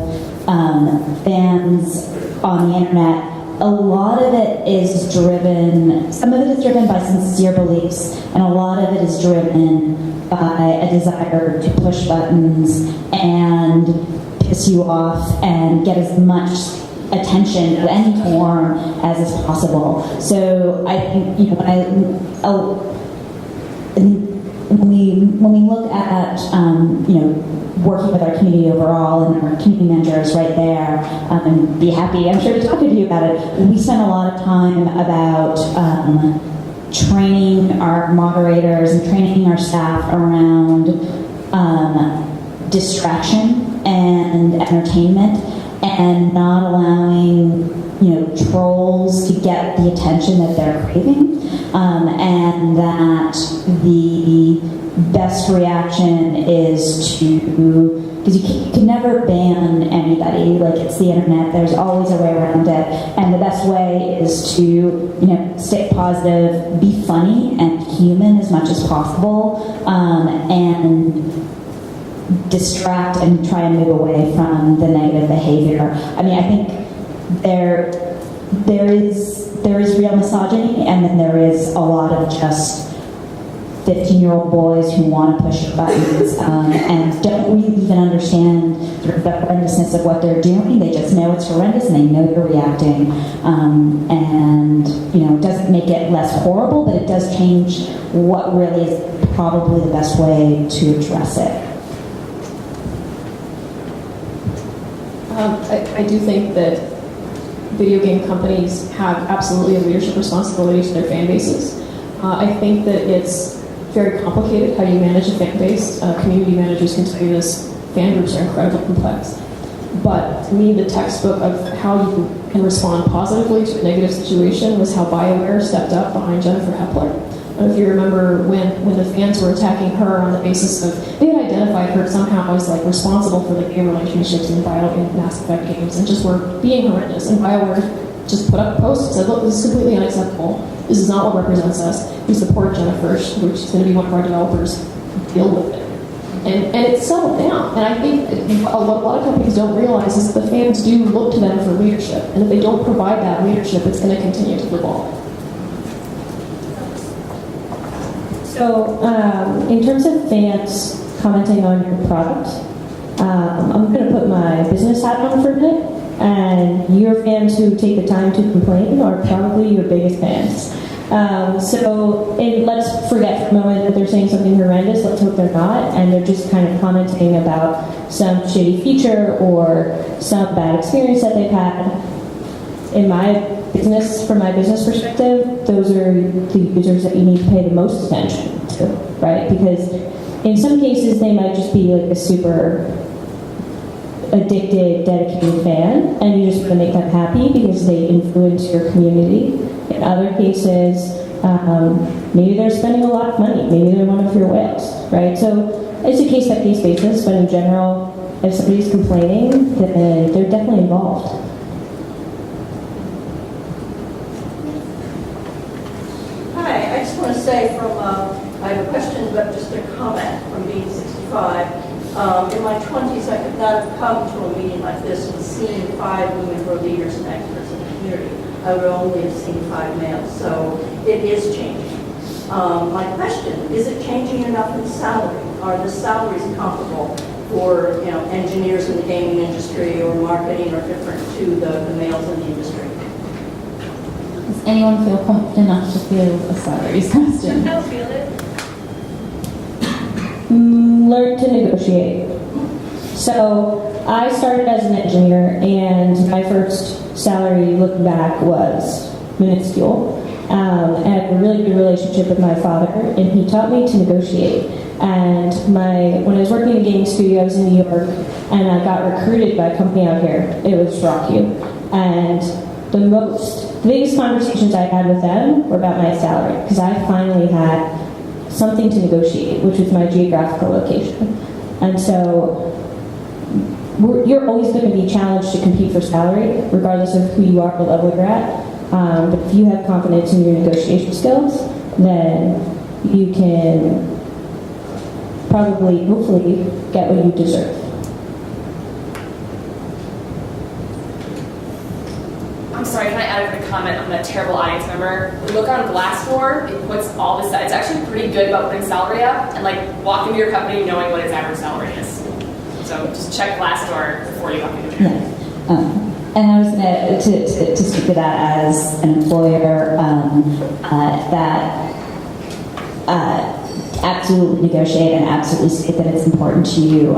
fans on the internet. A lot of it is driven, some of it is driven by sincere beliefs, and a lot of it is driven by a desire to push buttons and piss you off and get as much attention in any form as is possible. So I think when we look at working with our community overall, and our community managers right there, and be happy, I'm sure, to talk to you about it. We spend a lot of time about training our moderators and training our staff around distraction and entertainment, and not allowing trolls to get the attention that they're craving, and that the best reaction is to, because you can never ban anybody, like it's the internet, there's always a way around it, and the best way is to stay positive, be funny and human as much as possible, and distract and try and move away from the negative behavior. I mean, I think there is real misogyny, and then there is a lot of just 15-year-old boys who want to push buttons and don't really even understand sort of the horrendousness of what they're doing. They just know it's horrendous and they know they're reacting. And it doesn't make it less horrible, but it does change what really is probably the best way to address it. I do think that video game companies have absolutely a leadership responsibility to their fan bases. I think that it's very complicated how you manage a fan base. Community managers can tell you this. Fan groups are incredibly complex. But to me, the textbook of how you can respond positively to a negative situation was how BioWare stepped up behind Jennifer Hepler. I don't know if you remember when the fans were attacking her on the basis of they had identified her somehow as like responsible for the gay relationships in Mass Effect games and just were being horrendous. And BioWare just put up a post and said, look, this is completely unacceptable. This is not what represents us. We support Jennifer, which is going to be one of our developers. Deal with it. And it's settled down. And I think what a lot of companies don't realize is that the fans do look to them for leadership. And if they don't provide that leadership, it's going to continue to evolve. So, in terms of fans commenting on your product, I'm going to put my business hat on for a minute. And your fans who take the time to complain are probably your biggest fans. Let's forget for a moment that they're saying something horrendous. Let's hope they're not, and they're just kind of commenting about some shitty feature or some bad experience that they've had. In my business, from my business perspective, those are the users that you need to pay the most attention to, right? Because in some cases, they might just be like a super addicted, dedicated fan, and you just want to make them happy because they influence your community. In other cases, maybe they're spending a lot of money. Maybe they're one of your whales, right? So it's a case-by-case basis, but in general, if somebody's complaining, then they're definitely involved. Hi, I just want to say I have a question, but just a comment from being 65. In my 20s, I could not have come to a meeting like this and seen 5 women who are leaders and experts in the community. I would only have seen 5 males, so it is changing. My question, is it changing enough in salary? Are the salaries comparable for engineers in the gaming industry or marketing or different to the males in the industry? Does anyone feel confident enough to field a salaries question? I'll field it. Learn to negotiate. So I started as an engineer, and my first salary, looking back, was minuscule. I had a really good relationship with my father, and he taught me to negotiate. And when I was working in a gaming studio, I was in New York, and I got recruited by a company out here. It was Rockyu. And the biggest conversations I had with them were about my salary, because I finally had something to negotiate, which was my geographical location. And so you're always going to be challenged to compete for salary, regardless of who you are or level you're at. But if you have confidence in your negotiation skills, then you can probably, hopefully, get what you deserve. I'm sorry, can I add a quick comment? I'm a terrible audience member. When you look on Glassdoor, it puts all this, it's actually pretty good about putting salary up and walk into your company knowing what its average salary is. So just check Glassdoor before you walk into it. Yeah. And I was going to speak to that as an employer, that absolutely negotiate and absolutely state that it's important to you.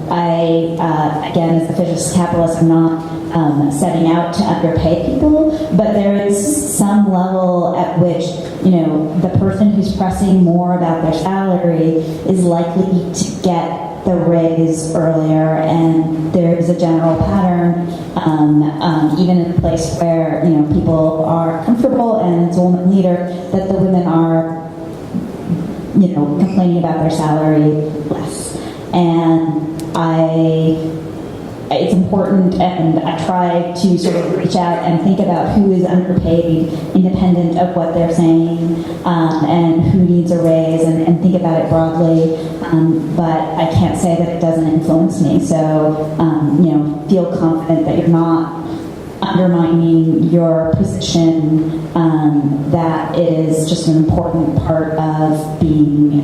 Again, as a vicious capitalist, I'm not setting out to underpay people, but there is some level at which, the person who's pressing more about their salary is likely to get the raise earlier, and there is a general pattern, even in a place where people are comfortable and it's a woman leader, that the women are complaining about their salary less. And it's important, and I try to sort of reach out and think about who is underpaid, independent of what they're saying, and who needs a raise, and think about it broadly. But I can't say that it doesn't influence me. So, feel confident that you're not undermining your position that it is just an important part of being,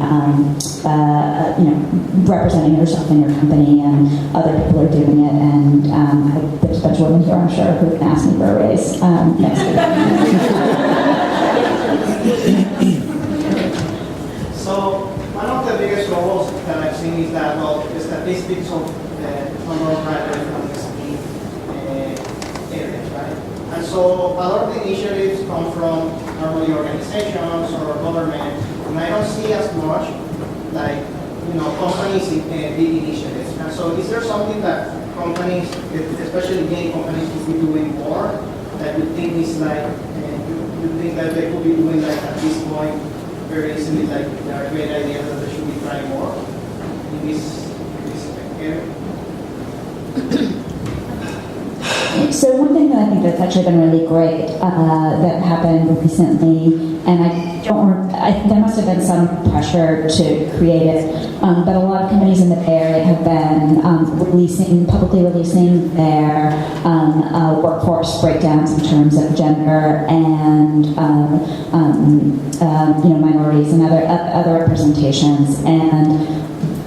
representing yourself in your company, and other people are doing it. And there's a bunch of women here, I'm sure, who can ask me for a raise next week. So one of the biggest troubles that I've seen is that, well, the statistics of the number of writers from the SME areas, right? And so a lot of the initiatives come from normally organizations or government, and I don't see as much like, companies in big initiatives. And so is there something that companies, especially game companies, could be doing more that you think is like, you think that they could be doing like at this point very easily, like there are great ideas that they should be trying more in this area? So one thing that I think that's actually been really great that happened recently, and there must have been some pressure to create it, but a lot of companies in the Bay Area have been publicly releasing their workforce breakdowns in terms of gender and minorities and other representations, and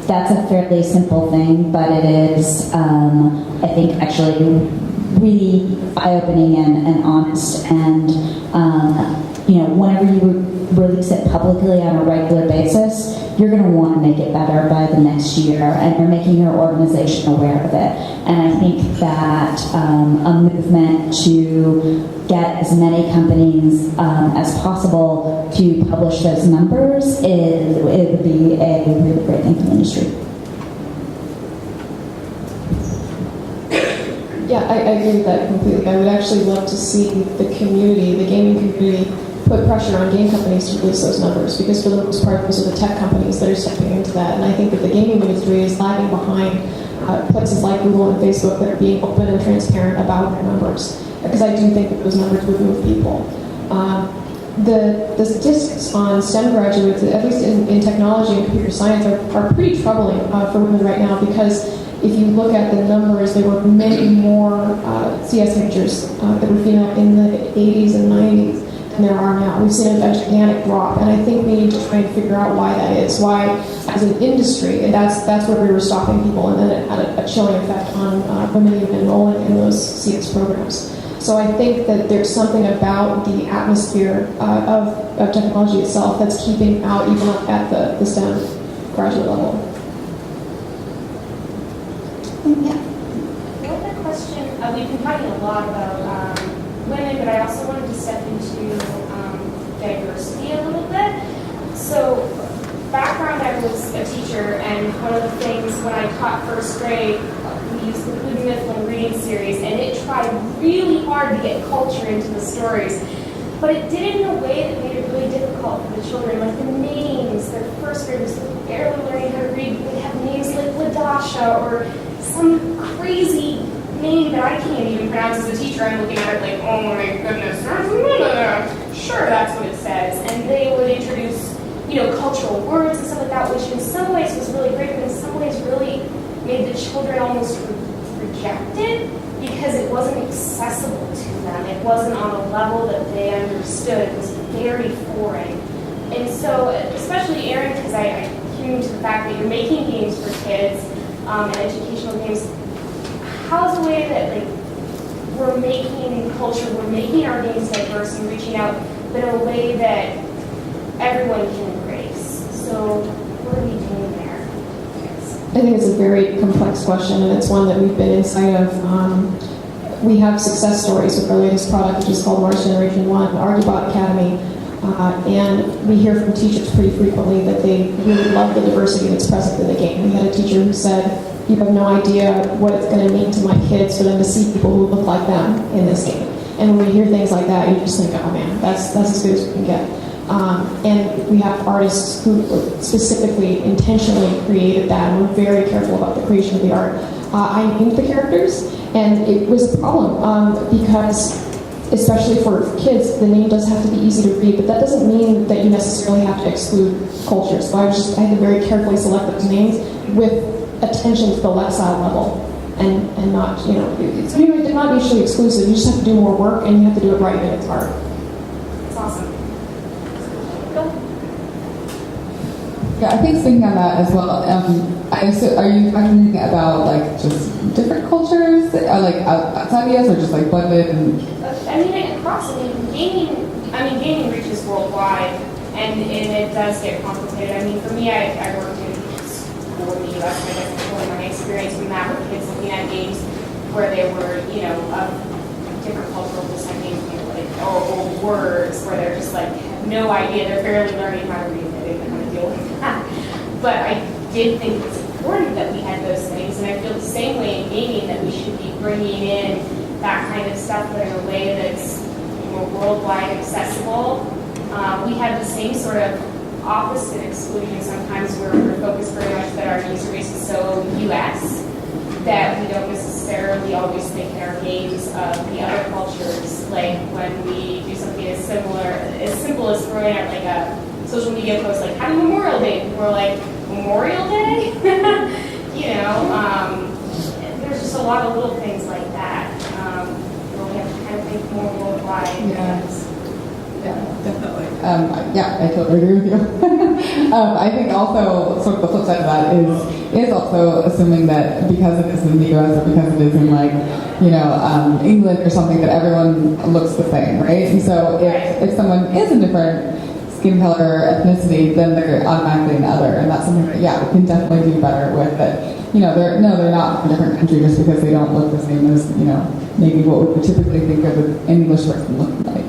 that's a fairly simple thing, but it is, I think, actually really eye-opening and honest. And whenever you release it publicly on a regular basis, you're going to want to make it better by the next year, and you're making your organization aware of it. And I think that a movement to get as many companies as possible to publish those numbers it would be a really great thing for the industry. Yeah, I agree with that completely. I would actually love to see the community, the gaming community, put pressure on game companies to release those numbers, because for the most part, those are the tech companies that are stepping into that. And I think that the gaming industry is lagging behind places like Google and Facebook that are being open and transparent about their numbers, because I do think that those numbers would move people. The statistics on STEM graduates, at least in technology and computer science, are pretty troubling for women right now, because if you look at the numbers, there were many more CS majors that were female in the 80s and 90s than there are now. We've seen a gigantic drop, and I think we need to try and figure out why that is. Why, as an industry, and that's where we were stopping people, and then it had a chilling effect on women even enrolling in those CS programs. So I think that there's something about the atmosphere of technology itself that's keeping out even up at the STEM graduate level. Yeah. One other question, we've been talking a lot about women, but I also wanted to step into diversity a little bit. So, background, I was a teacher, and one of the things when I taught first grade, we used the Good Mythical Reading series, and it tried really hard to get culture into the stories. But it did it in a way that made it really difficult for the children. Like the names, their first graders were barely learning how to read. They have names like Ladasha or some crazy name that I can't even pronounce as a teacher. I'm looking at it like, oh my goodness, sure, that's what it says. And they would introduce, cultural words and stuff like that, which in some ways was really great, but in some ways really made the children almost reject it because it wasn't accessible to them. It wasn't on a level that they understood. It was very foreign. And so, especially Erin, because I hew to the fact that you're making games for kids, and educational games, how's the way that we're making culture, we're making our games diverse and reaching out, but in a way that everyone can embrace? So what are we doing there? I think it's a very complex question, and it's one that we've been inside of. We have success stories with our latest product, which is called Mars Generation 1, Archibot Academy. And we hear from teachers pretty frequently that they really love the diversity that's present in the game. We had a teacher who said, you have no idea what it's going to mean to my kids for them to see people who look like them in this game. And when we hear things like that, you just think, oh man, that's as good as we can get. And we have artists who specifically, intentionally created that, and we're very careful about the creation of the art. I named the characters, and it was a problem because, especially for kids, the name does have to be easy to read, but that doesn't mean that you necessarily have to exclude culture. So I had to very carefully select those names with attention to the lexile level. and not, it's maybe not mutually exclusive. You just have to do more work and you have to do it right, and it's hard. It's awesome. Yeah, I think thinking on that as well. Are you talking about like just different cultures, like outside the US, or just like blended? I mean, across. Gaming reaches worldwide, and it does get complicated. I mean, for me, I worked in school in the US, and I guess before my experience from that with kids looking at games where they were, of different cultural descent, or words where they're just like have no idea, they're barely learning how to read, they didn't know how to deal with that. But I did think it's important that we had those things, and I feel the same way in gaming, that we should be bringing in that kind of stuff, but in a way that's more worldwide accessible. We have the same sort of opposite exclusion sometimes, where we're focused very much that our user base is so US that we don't necessarily always think in our games of the other cultures. Like when we do something as simple as throwing out like a social media post like Happy Memorial Day, we're like, Memorial Day? There's just a lot of little things like that where we have to kind of think more worldwide. Yeah, definitely. I totally agree with you. I think also sort of the flip side of that is also assuming that because it is in the US or because it is in like, England or something, that everyone looks the same, right? And so if someone is a different skin color or ethnicity, then they're automatically an other, and that's something that we can definitely do better with. That they're not from a different country just because they don't look the same as maybe what we would typically think of an English person looking like.